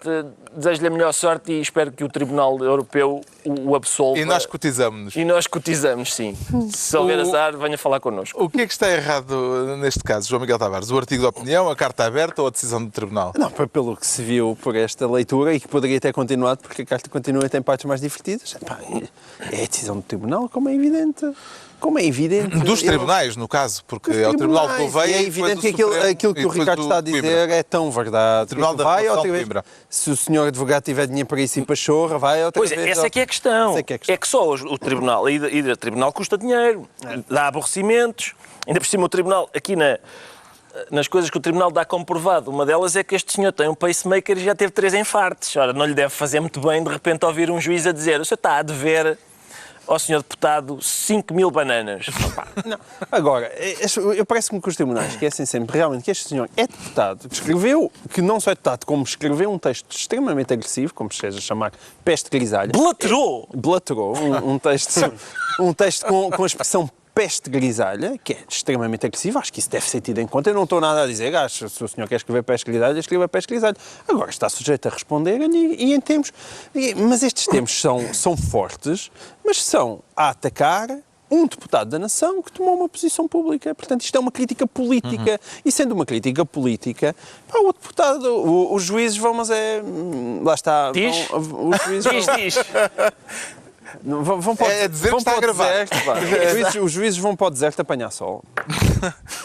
desejo-lhe a melhor sorte e espero que o Tribunal Europeu o absolva. E nós cotizamos-nos. E nós cotizamos, sim. Se houver azar, venha falar connosco. O que é que está errado neste caso, João Miguel Tavares? O artigo de opinião, a carta aberta ou a decisão do Tribunal? Não, pelo que se viu por esta leitura, e que poderia ter continuado, porque a carta continua e tem partes mais divertidas, é a decisão do Tribunal, como é evidente. Como é evidente... Dos tribunais, no caso, porque é o Tribunal de Gouveia é evidente que aquilo que o Ricardo está a dizer é tão verdade. Tribunal da vai Relação outra de vez. Coimbra. Se o senhor advogado tiver dinheiro para isso e pachorra, vai outra Pois vez. essa é que é a questão. É que só o Tribunal, a ida ao Tribunal custa dinheiro, dá aborrecimentos. Ainda por cima o Tribunal, aqui nas coisas que o Tribunal dá como provado, uma delas é que este senhor tem um pacemaker e já teve 3 infartos. Ora, não lhe deve fazer muito bem de repente ouvir um juiz a dizer: o senhor está a dever ao senhor deputado 5.000 bananas. Não. Agora, parece-me que os tribunais esquecem sempre realmente que este senhor é deputado, que não só é deputado, como escreveu um texto extremamente agressivo, como se seja chamar peste grisalha. Blaterou um texto com a expressão peste grisalha, que é extremamente agressiva. Acho que isso deve ser tido em conta. Eu não estou nada a dizer, se o senhor quer escrever peste grisalha, escreva peste grisalha. Agora está sujeito a responder e em termos... Mas estes termos são fortes, mas são a atacar um deputado da nação que tomou uma posição pública. Portanto, isto é uma crítica política. E sendo uma crítica política, o deputado, os juízes vão, mas é... Lá está. Diz? Os juízes Diz. Vão para, é dizer que está a gravar. Os juízes vão para o deserto apanhar sol.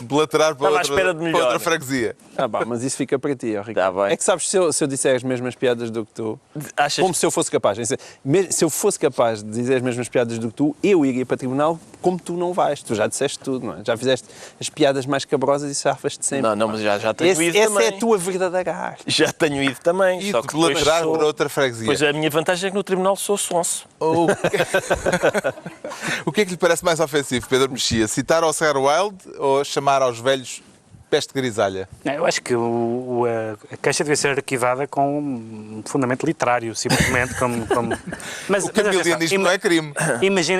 Blaterar para outra freguesia. Mas isso fica para ti, Ricardo. Tá bem. É que sabes, se eu disser as mesmas piadas do que tu, como se eu fosse capaz. Se eu fosse capaz de dizer as mesmas piadas do que tu, eu iria para o tribunal como tu não vais. Tu já disseste tudo, não é? Já fizeste as piadas mais cabrosas e safas-te sempre. Não, mas já tenho ido também. Essa é a tua verdadeira arte. Já tenho ido também. E só de que depois blaterar para outra freguesia. Pois a minha vantagem é que no tribunal sou sonso. O que é que lhe parece mais ofensivo, Pedro Mexia? Citar ao Oscar Wilde ou chamar aos velhos peste grisalha? Eu acho que a queixa devia ser arquivada com um fundamento literário, simplesmente. Mas O camilianismo não é crime.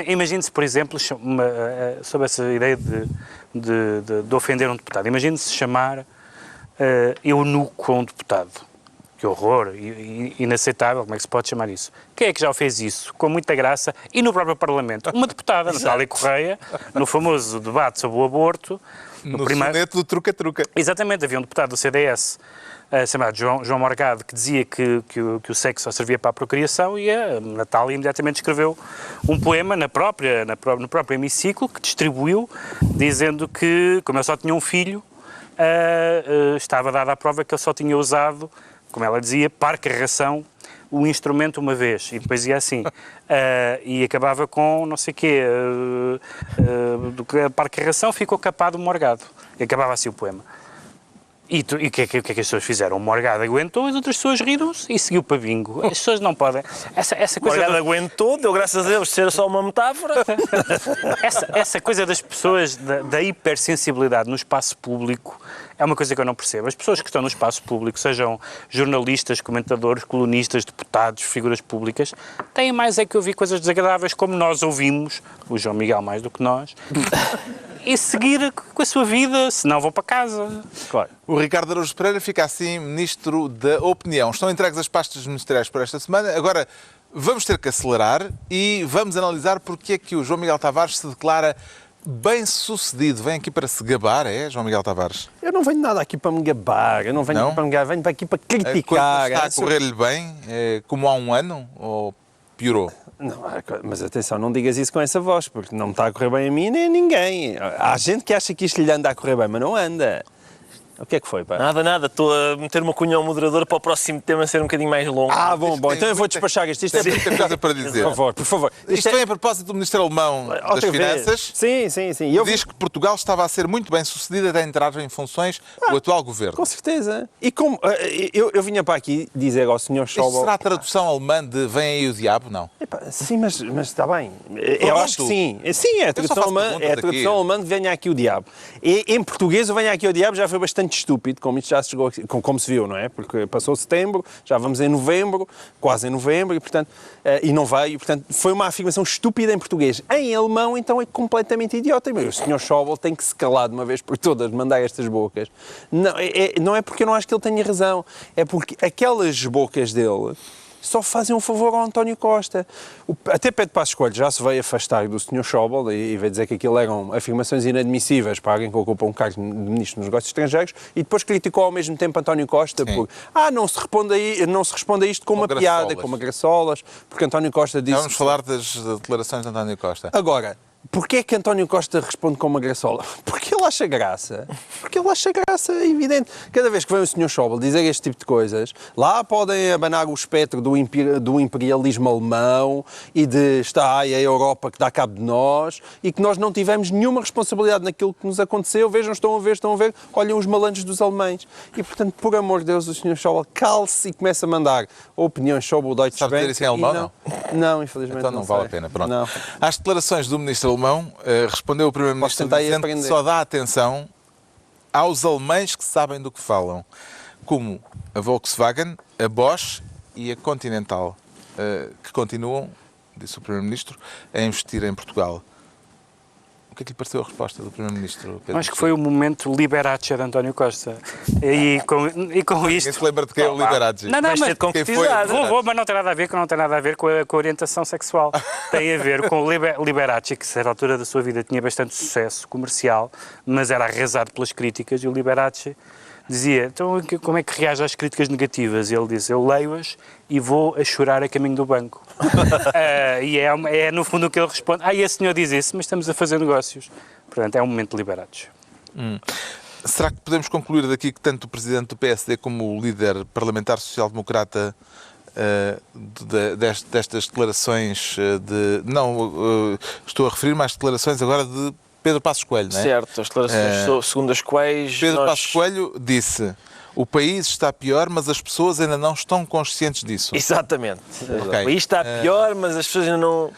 Imagine-se, por exemplo, sobre essa ideia de ofender um deputado. Imagine-se chamar eunuco a um deputado. Que horror, inaceitável, como é que se pode chamar isso? Quem é que já fez isso? Com muita graça, e no próprio Parlamento? Uma deputada, Natália Correia, no famoso debate sobre o aborto. No soneto do truca-truca. Exatamente, havia um deputado do CDS, chamado João Morgado, que dizia que o sexo só servia para a procriação, e a Natália imediatamente escreveu um poema no próprio hemiciclo, que distribuiu, dizendo que, como ele só tinha um filho, estava dada a prova que ele só tinha usado, como ela dizia, par-carração, o instrumento uma vez. E depois ia assim. E acabava com não sei o quê. A par-carração ficou capado o Morgado. E acabava assim o poema. E o que é que as pessoas fizeram? O Morgado aguentou, as outras pessoas riram-se e seguiu para bingo. As pessoas não podem... Essa O coisa Morgado aguentou, deu graças a Deus ser só uma metáfora. essa coisa das pessoas, da hipersensibilidade no espaço público, é uma coisa que eu não percebo. As pessoas que estão no espaço público, sejam jornalistas, comentadores, colunistas, deputados, figuras públicas, têm mais é que ouvir coisas desagradáveis como nós ouvimos, o João Miguel mais do que nós, e seguir com a sua vida, senão vão para casa. Claro. O Ricardo Araújo Pereira fica assim Ministro da Opinião. Estão entregues as pastas ministeriais por esta semana. Agora vamos ter que acelerar e vamos analisar porque é que o João Miguel Tavares se declara bem-sucedido. Vem aqui para se gabar, é, João Miguel Tavares? Eu não venho nada aqui para me gabar, eu não venho Não? aqui para me gabar, venho aqui para A coisa criticar. está a correr-lhe bem, como há um ano, ou piorou? Não, mas atenção, não digas isso com essa voz, porque não me está a correr bem a mim nem a ninguém. Há gente que acha que isto lhe anda a correr bem, mas não anda. O que é que foi, pá? Nada. Estou a meter uma cunha ao moderador para o próximo tema ser um bocadinho mais longo. Bom, tem então eu vou muita- despachar isto. Isto é Muita coisa para dizer. Por favor. Isto vem a propósito do Ministro Alemão das Outra vez. Finanças. Sim. Eu Diz que Portugal estava a ser muito bem sucedido até entrar em funções do atual governo. Com certeza. E como eu vinha para aqui dizer ao Sr. Isto Schauble... será a tradução alemã de vem aí o diabo? Não. Epá, sim, mas está bem. Eu acho que sim. Sim, é a Eu só tradução faço alemã, perguntas aqui. de venha aqui o diabo. E em português o venha aqui o diabo já foi bastante estúpido, como isto já se chegou, como se viu, não é? Porque passou setembro, já vamos em novembro, quase em novembro, e portanto, e não veio, portanto, foi uma afirmação estúpida em português. Em alemão, então, é completamente idiota. E o Sr. Schauble tem que se calar de uma vez por todas, mandar estas bocas. Não é porque eu não acho que ele tenha razão, é porque aquelas bocas dele só fazem um favor ao António Costa. Até Pedro Passos Coelho já se veio afastar do Sr. Schauble e veio dizer que aquilo eram afirmações inadmissíveis para alguém que ocupa um cargo de Ministro dos Negócios Estrangeiros, e depois criticou ao mesmo tempo António Costa por não se responde a isto com uma piada, com uma graçolas, porque António Costa disse... Vamos falar das declarações de António Costa. Agora, porquê é que António Costa responde com uma graçola? Porque ele acha graça. É evidente. Cada vez que vem o Sr. Schauble dizer este tipo de coisas, lá podem abanar o espectro do imperialismo alemão e de está aí a Europa que dá cabo de nós e que nós não tivemos nenhuma responsabilidade naquilo que nos aconteceu. Vejam, estão a ver, olhem os malandros dos alemães. E, portanto, por amor de Deus, o Sr. Schauble cale-se e começa a mandar opiniões sobre o Deutsche Sabe dizer Bank. isso em alemão, Não, infelizmente Então não sei. vale a pena. Pronto. Não. Às declarações do Ministro Alemão, respondeu o Primeiro-Ministro Posso tentar ir dizendo que aprender. só dá atenção aos alemães que sabem do que falam, como a Volkswagen, a Bosch e a Continental, que continuam, disse o Primeiro-Ministro, a investir em Portugal. O que é que lhe pareceu a resposta do Primeiro-Ministro? Pedro? Acho que foi o momento Liberace de António Costa. E com isto... Ninguém se lembra de quem é o Liberace. Não, Vais ter mas de concretizar. vou, mas não tem nada a ver com a orientação sexual. Tem a ver com o Liberace, que a certa altura da sua vida tinha bastante sucesso comercial, mas era arrasado pelas críticas, e o Liberace dizia, então como é que reage às críticas negativas? E ele disse, eu leio-as e vou a chorar a caminho do banco. E é no fundo o que ele responde. E esse senhor diz isso, mas estamos a fazer negócios. Portanto, é um momento de Liberace. Será que podemos concluir daqui que tanto o Presidente do PSD como o líder parlamentar social-democrata destas declarações estou a referir-me às declarações agora de Pedro Passos Coelho, não é? Certo, as declarações segundo as quais Pedro Passos Coelho disse: o país está pior, mas as pessoas ainda não estão conscientes disso. Exatamente. Ok. O país está pior, mas as pessoas ainda não...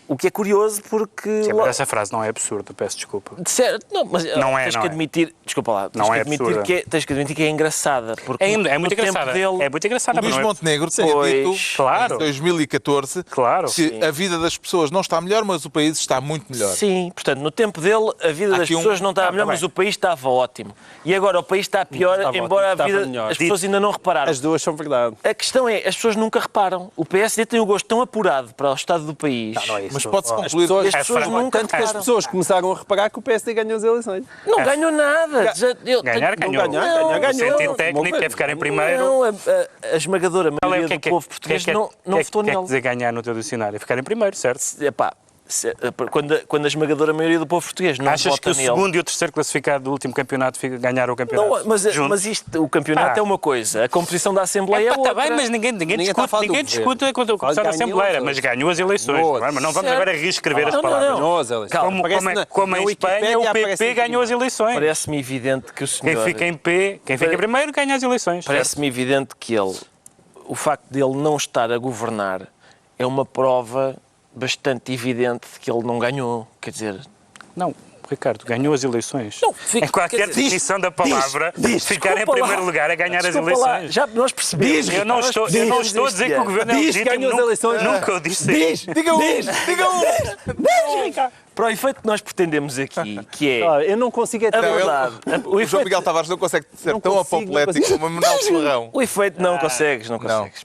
O que é curioso porque... Sim, mas essa frase não é absurda, peço desculpa. Certo, não, mas Não é, tens não que é. admitir... Desculpa lá. Não é absurda. Tens que admitir que é engraçada. Porque É no muito tempo engraçada. dele... É muito engraçada, mas Luís não é... Montenegro tinha Pois, dito claro. em 2014 Claro. que Sim. a vida das pessoas não está melhor, mas o país está muito melhor. Sim, portanto, no tempo dele a vida das aqui um- pessoas não estava melhor, mas o país estava ótimo. E agora o país está pior, Estava embora ótimo, a vida... estava melhor. As pessoas ainda não repararam. As duas são verdade. A questão é, as pessoas nunca reparam. O PSD tem o gosto tão apurado para o estado do país. Não é isso. Mas pode-se Oh, concluir... pessoas- As pessoas nunca Tanto que as reparam. pessoas começaram a reparar que o PSD ganhou as eleições. Não ganhou nada. Ganhar, ganhou. ganhar, O sentido ganhou. técnico é ficar em primeiro. Não, a esmagadora Qual é- maioria do povo português não votou O que é que nele. dizer ganhar no teu dicionário? É ficar em primeiro, certo? Epá, quando a esmagadora maioria do povo português não Achas vota que o nele... segundo e o terceiro classificado do último campeonato ganharam o campeonato? Não, mas juntos? o campeonato Ah. é uma coisa, a composição da Assembleia é Está outra. bem, mas ninguém Ninguém está a falar discute, do governo. quando a Comissão da Ganhou Assembleia, as mas ganhou as eleições. Ganhou. Não é? Mas não vamos Certo. agora reescrever as Não, não, palavras. não. Ganhou as eleições. Calma, Como em Espanha, o PP ganhou as eleições. Parece-me evidente que o Quem senhor... fica em P, quem fica em primeiro, ganha as eleições. certo? Parece-me evidente que o facto de ele não estar a governar é uma prova bastante evidente de que ele não ganhou. Quer dizer, Não, Ricardo, ganhou as eleições. Não, fica- em qualquer quer dizer, definição da palavra, ficar em desculpa primeiro lá. lugar é ganhar as Desculpa lá, eleições. já nós percebemos. Eu não estou a dizer que o governo é Diz que legítimo. ganhou as nunca- eleições. Nunca o disse. Diga um! Diga um! Para o efeito que nós pretendemos aqui, que é Eu não consigo... a verdade, O João Miguel Tavares não consegue ser tão consigo, apoplético não como o Manuel Ferrão. o efeito não consegues.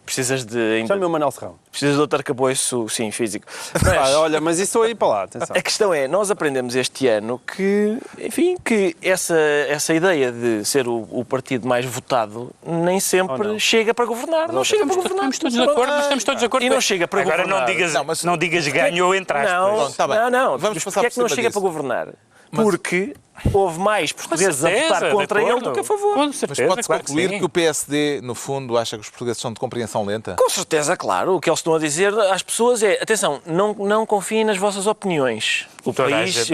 Precisas de Chame o Manuel Serrão. precisas de outro arcabouço, sim, físico. Mas Olha, mas isso aí para lá, atenção. a questão é, nós aprendemos este ano que, enfim, que essa ideia de ser o partido mais votado nem sempre chega para governar. Não chega para governar. Estamos todos de acordo, mas estamos todos de acordo. E não chega para Agora governar. não digas ganhou entre aspas. Não, Pronto, tá bem. não. Vamos Mas passar porquê é por que não cima chega disso. para governar? Porque houve mais portugueses a votar contra ele do que a favor. Com Mas certeza, pode-se claro concluir sim. que o PSD, no fundo, acha que os portugueses são de compreensão lenta? Com certeza, claro. O que eles estão a dizer às pessoas é: atenção, não confiem nas vossas opiniões. Toda a gente-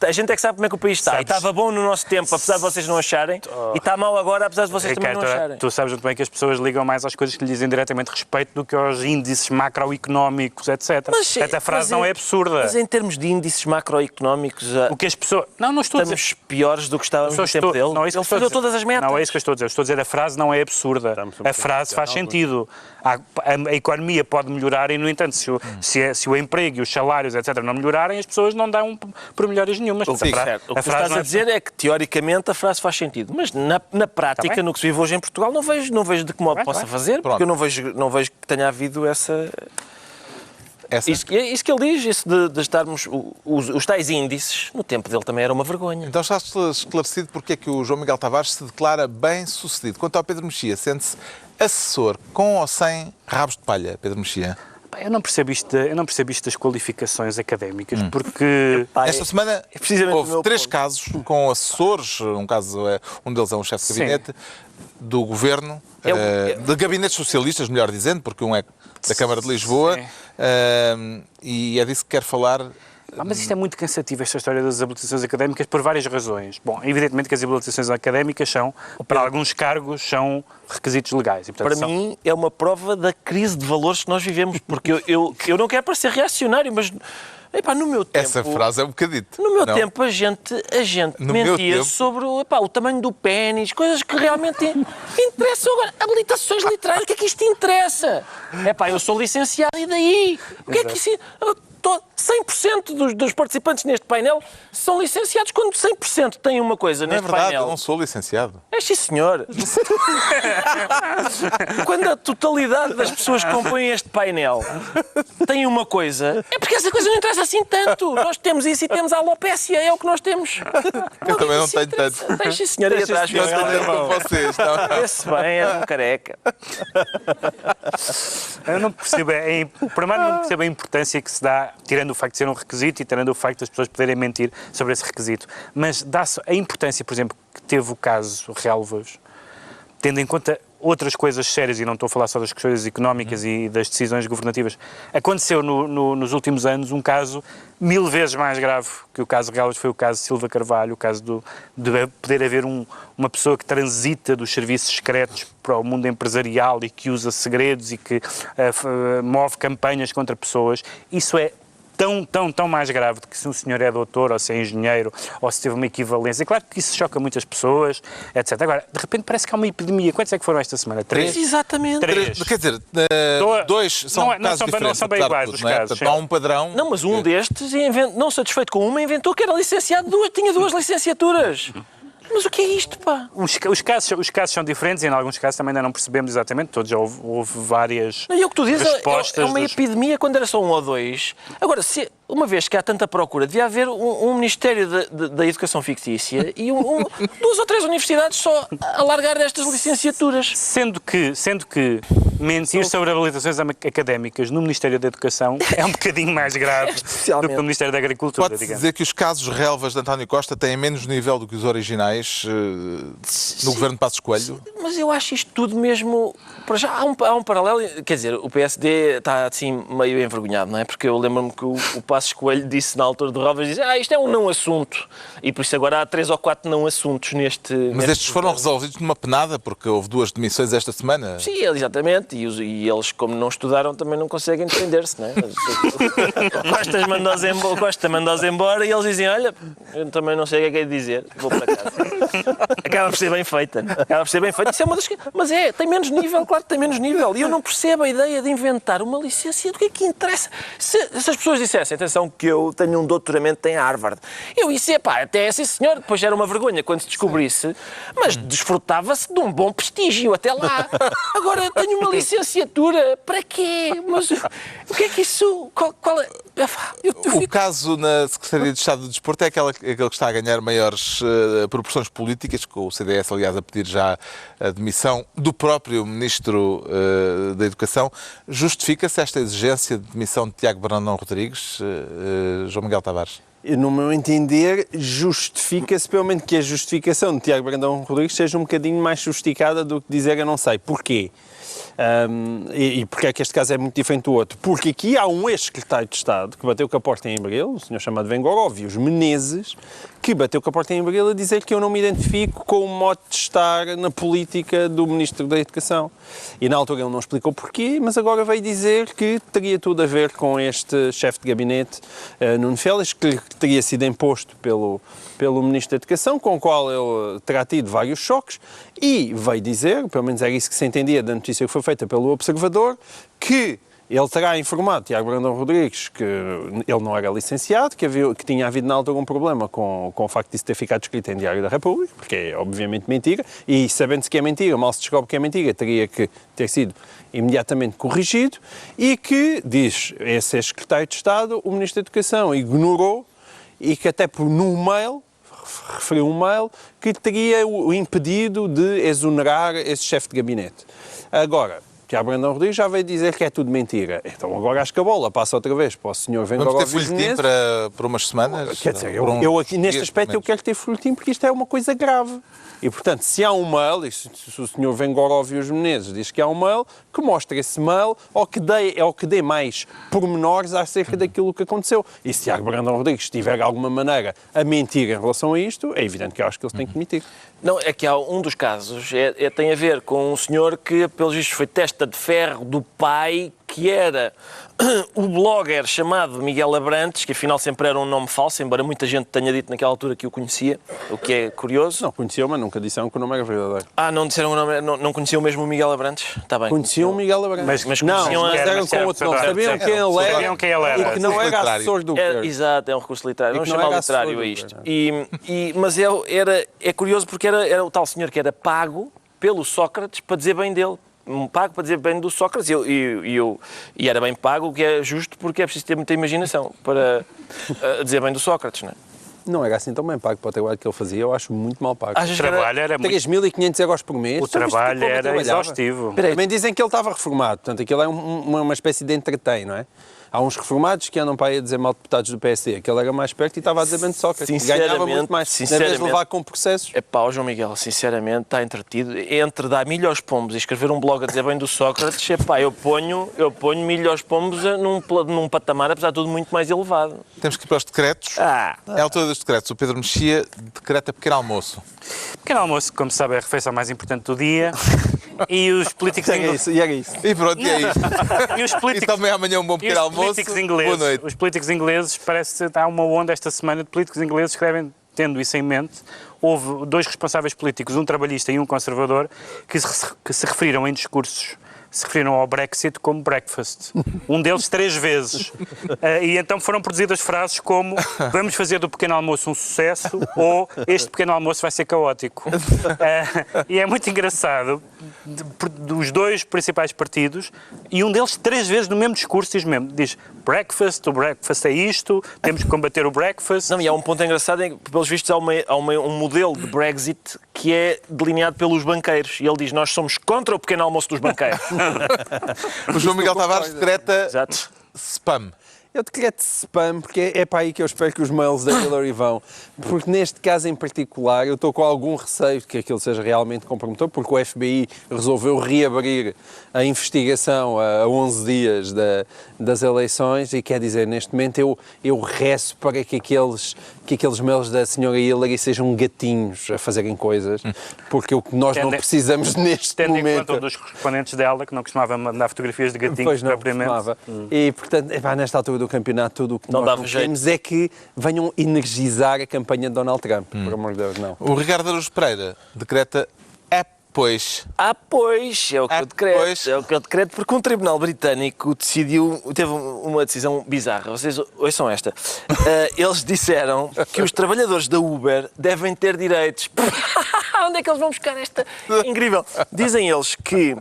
A gente é que sabe como é que o país está. Sabes- E estava bom no nosso tempo, apesar de vocês não acharem, e está mal agora, apesar de vocês também Ricardo, não acharem. tu sabes muito bem que as pessoas ligam mais às coisas que lhe dizem diretamente respeito do que aos índices macroeconómicos, etc. Portanto, a frase não é absurda. Mas em termos de índices macroeconómicos, O que as pessoas... Não estou a dizer... estamos piores do que estávamos no tempo dele. Não é isso que Ele estou a falhou dizer. todas as metas. Não é isso que eu estou a dizer. Eu estou a dizer a frase não é absurda. A frase faz sentido. A economia pode melhorar e, no entanto, se o emprego e os salários, etc., não melhorarem, as pessoas não dão por melhores nenhumas. O que tu estás a dizer é que, teoricamente, a frase faz sentido. Mas, na prática, bem. no que se vive hoje em Portugal, não vejo de que modo Tá bem, possa tá bem. fazer, Pronto. porque eu não vejo que tenha havido essa... Essa? Isso que ele diz, isso de estarmos... Os tais índices, no tempo dele também era uma vergonha. Então está esclarecido porque é que o João Miguel Tavares se declara bem-sucedido. Quanto ao Pedro Mexia, sente-se assessor com ou sem rabos de palha, Pedro Mexia? Eu não percebo isto das qualificações académicas, porque... Esta semana é precisamente o houve meu 3 ponto. casos com assessores, um deles é um chefe de Sim. gabinete do governo, de gabinetes socialistas, melhor dizendo, porque um é da Câmara de Lisboa, e é disso que quero falar. Mas isto é muito cansativo, esta história das habilitações académicas, por várias razões. Bom, evidentemente que as habilitações académicas são, para alguns cargos, são requisitos legais. E, portanto, Para mim, é uma prova da crise de valores que nós vivemos, porque eu não quero parecer reacionário, mas... Epá, no meu tempo, Essa frase é um bocadito. No meu não? tempo, a gente No meu mentia tempo? sobre o tamanho do pênis, coisas que realmente interessam. Agora, habilitações literárias, o que é que isto interessa? Eu sou licenciado e daí? O que é que isso... 100% dos participantes neste painel são licenciados, quando 100% têm uma coisa Não é neste verdade, painel. eu não sou licenciado. É sim, senhor. Quando a totalidade das pessoas que compõem este painel tem uma coisa, é porque essa coisa não interessa assim tanto. Nós temos isso e temos a alopécia, é o que nós temos. Eu também não Isso tenho interessa. tanto. Deixa, senhor, aí atrás. Não tenho tanto como vocês. Não. Esse bem, é um careca. Eu não percebo, primeiro não percebo a importância que se dá, tirando o facto de ser um requisito e tirando o facto das pessoas poderem mentir sobre esse requisito, mas dá-se a importância, por exemplo, que teve o caso Relvas, tendo em conta outras coisas sérias, e não estou a falar só das questões económicas e das decisões governativas. Aconteceu nos últimos anos um caso 1000 vezes mais grave que o caso Relvas, foi o caso Silva Carvalho, o caso de poder haver uma pessoa que transita dos serviços secretos para o mundo empresarial e que usa segredos e que move campanhas contra pessoas. Isso é tão mais grave do que se um senhor é doutor ou se é engenheiro ou se teve uma equivalência. Claro que isso choca muitas pessoas, etc. Agora, de repente parece que há uma epidemia. Quantos é que foram esta semana? 3? Exatamente. 3. Quer dizer, 2 são casos diferentes. Não são bem apesar de iguais tudo, os não é? casos. Portanto, há um padrão. Não, mas um destes, não satisfeito com uma, inventou que era licenciado, tinha 2 licenciaturas. Mas o que é isto, pá? Os casos são diferentes e em alguns casos também ainda não percebemos exatamente. Todos já houve várias Não, e o que tu dizes respostas. é uma epidemia quando era só 1 ou 2. Agora, uma vez que há tanta procura, devia haver um Ministério da Educação Fictícia e 2 ou 3 universidades só a largar estas licenciaturas. Sendo que mentir sobre habilitações académicas no Ministério da Educação é um bocadinho mais grave do que no Ministério da Agricultura, Pode-se digamos. dizer que os casos relevas de António Costa têm menos nível do que os originais no governo de Passos Coelho? Mas eu acho isto tudo mesmo... Para já, há um paralelo... Quer dizer, o PSD está assim meio envergonhado, não é? Porque eu lembro-me que o Passos Coelho disse na altura de Rovas, isto é um não assunto. E por isso agora há 3 ou 4 não assuntos neste... Mas estes foram resolvidos numa penada, porque houve 2 demissões esta semana. Sim, exatamente. E eles, como não estudaram, também não conseguem defender-se, não é? Costa mandou-os embora e eles dizem, olha, eu também não sei o que é que é de dizer, vou para casa. Acaba por ser bem feita. Isso é uma das... Mas tem menos nível, claro que tem menos nível. E eu não percebo a ideia de inventar uma licencia. Do que é que interessa? Se as pessoas dissessem, atenção, que eu tenho um doutoramento em Harvard, eu ia até esse senhor, depois era uma vergonha quando se descobrisse, mas desfrutava-se de um bom prestígio até lá. Agora, tenho uma licenciatura, para quê? Mas o que é que isso... Qual é... O caso na Secretaria de Estado do Desporto é aquele que está a ganhar maiores proporções políticas, com o CDS, aliás, a pedir já a demissão do próprio Ministro da Educação. Justifica-se esta exigência de demissão de Tiago Brandão Rodrigues, João Miguel Tavares? No meu entender, justifica-se, pelo menos que a justificação de Tiago Brandão Rodrigues seja um bocadinho mais sofisticada do que dizer eu não sei. Porquê? E porque é que este caso é muito diferente do outro? Porque aqui há um ex-secretário de Estado que bateu com a porta em Abril, um senhor chamado Vengoróvios Menezes, que bateu com a porta em Abril a dizer que eu não me identifico com o modo de estar na política do Ministro da Educação. E na altura ele não explicou porquê, mas agora veio dizer que teria tudo a ver com este chefe de gabinete, Nuno Félix, que teria sido imposto pelo Ministro da Educação, com o qual ele terá tido vários choques, e veio dizer, pelo menos era isso que se entendia da notícia que foi feita pelo Observador, que ele terá informado Tiago Brandão Rodrigues que ele não era licenciado, que tinha havido na altura um problema com o facto de isso ter ficado escrito em Diário da República, porque é obviamente mentira, e sabendo-se que é mentira, mal se descobre que é mentira, teria que ter sido imediatamente corrigido, e que, diz esse ex-secretário de Estado, o Ministro da Educação ignorou, e que até no mail, referiu um mail, que teria o impedido de exonerar esse chefe de gabinete. Agora, Tiago Brandão Rodrigues já veio dizer que é tudo mentira. Então agora acho que a bola passa outra vez para o senhor Vengoróvios Vamos ter folhetim para umas semanas? Quer dizer, eu aqui neste aspecto eu quero ter folhetim porque isto é uma coisa grave. E, portanto, se há um mail, e se o senhor Vengoróvios Menezes diz que há um mail, que mostre esse mail ou que dê mais pormenores acerca daquilo que aconteceu. E se Tiago Brandão Rodrigues tiver de alguma maneira a mentir em relação a isto, é evidente que eu acho que eles têm que mentir. Não, é que há um dos casos, tem a ver com um senhor que, pelos vistos, foi testa de ferro do pai, que era o blogger chamado Miguel Abrantes, que afinal sempre era um nome falso, embora muita gente tenha dito naquela altura que o conhecia, o que é curioso. Não conheciam, mas nunca disseram que o nome era verdadeiro. Não disseram o nome, não conheciam mesmo o Miguel Abrantes? Está bem. Conheciam o Miguel Abrantes. Mas não, conheciam eram com outro nome. Sabiam quem ele era. E que não era assessor do governo. Exato, é um recurso literário. Vamos chamar literário a isto. Mas é curioso porque era o tal senhor que era pago pelo Sócrates para dizer bem dele. Pago para dizer bem do Sócrates e era bem pago, o que é justo porque é preciso ter muita imaginação para dizer bem do Sócrates, não é? Não era assim tão bem pago para o trabalho que ele fazia, eu acho muito mal pago. O trabalho era muito... 3.500 euros por mês. O trabalho era exaustivo. Também dizem que ele estava reformado, portanto aquilo é uma espécie de entretém, não é? Há uns reformados que andam para aí a dizer mal deputados do PSD. Aquele era mais perto e estava a dizer bem de Sócrates. Ganhava muito mais. Na vez de levar com processos. João Miguel, sinceramente, está entretido. Entre dar milho aos pombos e escrever um blog a dizer bem do Sócrates, eu ponho milho aos pombos num patamar, apesar de tudo, muito mais elevado. Temos que ir para os decretos. É a altura dos decretos. O Pedro Mexia decreta pequeno almoço. Pequeno almoço, como se sabe, é a refeição mais importante do dia. E os políticos ingleses. E era isso. E pronto, e é isto. E os E políticos, também amanhã um bom e pequeno os almoço. políticos Boa ingleses, noite. os políticos ingleses, parece que há uma onda esta semana de políticos ingleses que devem, tendo isso em mente, houve 2 responsáveis políticos, um trabalhista e um conservador, que se referiram em discursos, se referiram ao Brexit como breakfast. Um deles 3 vezes. E então foram produzidas frases como vamos fazer do pequeno almoço um sucesso ou este pequeno almoço vai ser caótico. E é muito engraçado, dos 2 principais partidos, e um deles 3 vezes no mesmo discurso diz breakfast, o breakfast é isto, temos que combater o breakfast. Não, e há um ponto engraçado, em que, pelos vistos, há um modelo de Brexit que é delineado pelos banqueiros. E ele diz, nós somos contra o pequeno almoço dos banqueiros. O João Miguel Tavares decreta Exato. spam. Eu decreto spam, porque é para aí que eu espero que os mails da Hillary vão. Porque neste caso em particular, eu estou com algum receio de que aquilo seja realmente comprometedor, porque o FBI resolveu reabrir a investigação a 11 dias das eleições e quer dizer, neste momento eu rezo para que aqueles mails da senhora Hillary sejam gatinhos a fazerem coisas, porque o que nós não precisamos neste Tendo momento... em conta um dos correspondentes dela, que não costumava mandar fotografias de gatinhos Pois não, propriamente. costumava. E, portanto, nesta altura do campeonato, tudo o que Não nós dava não jeito. queremos é que venham energizar a campanha de Donald Trump. Por amor de Deus, não. O Ricardo Araújo Pereira decreta pois. Pois, é o que eu decreto. Pois. É o que eu decreto, porque um tribunal britânico teve uma decisão bizarra. Vocês ouçam esta. Eles disseram que os trabalhadores da Uber devem ter direitos. Onde é que eles vão buscar esta? Incrível. Dizem eles que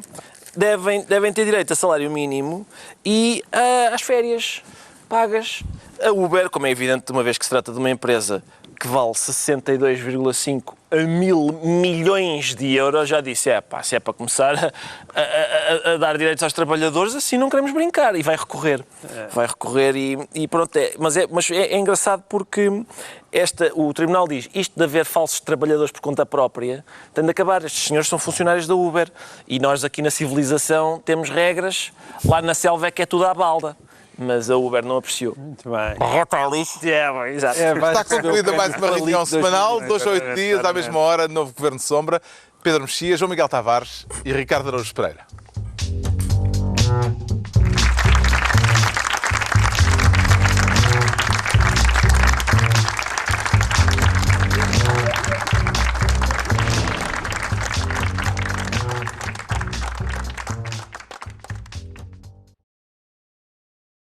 devem ter direito a salário mínimo e às férias pagas. A Uber, como é evidente, uma vez que se trata de uma empresa que vale 62,5 a 1.000 milhões de euros, já disse, se é para começar a dar direitos aos trabalhadores, assim não queremos brincar. E vai recorrer. Vai recorrer e pronto. Mas é engraçado porque o Tribunal diz, isto de haver falsos trabalhadores por conta própria tem de acabar. Estes senhores são funcionários da Uber. E nós aqui na civilização temos regras. Lá na selva é que é tudo à balda. Mas a Uber não apreciou. Muito bem. Exato. Está concluída mais uma reunião semanal, 2 a 8 dias, à mesma hora, novo Governo de Sombra. Pedro Mexia, João Miguel Tavares e Ricardo Araújo Pereira.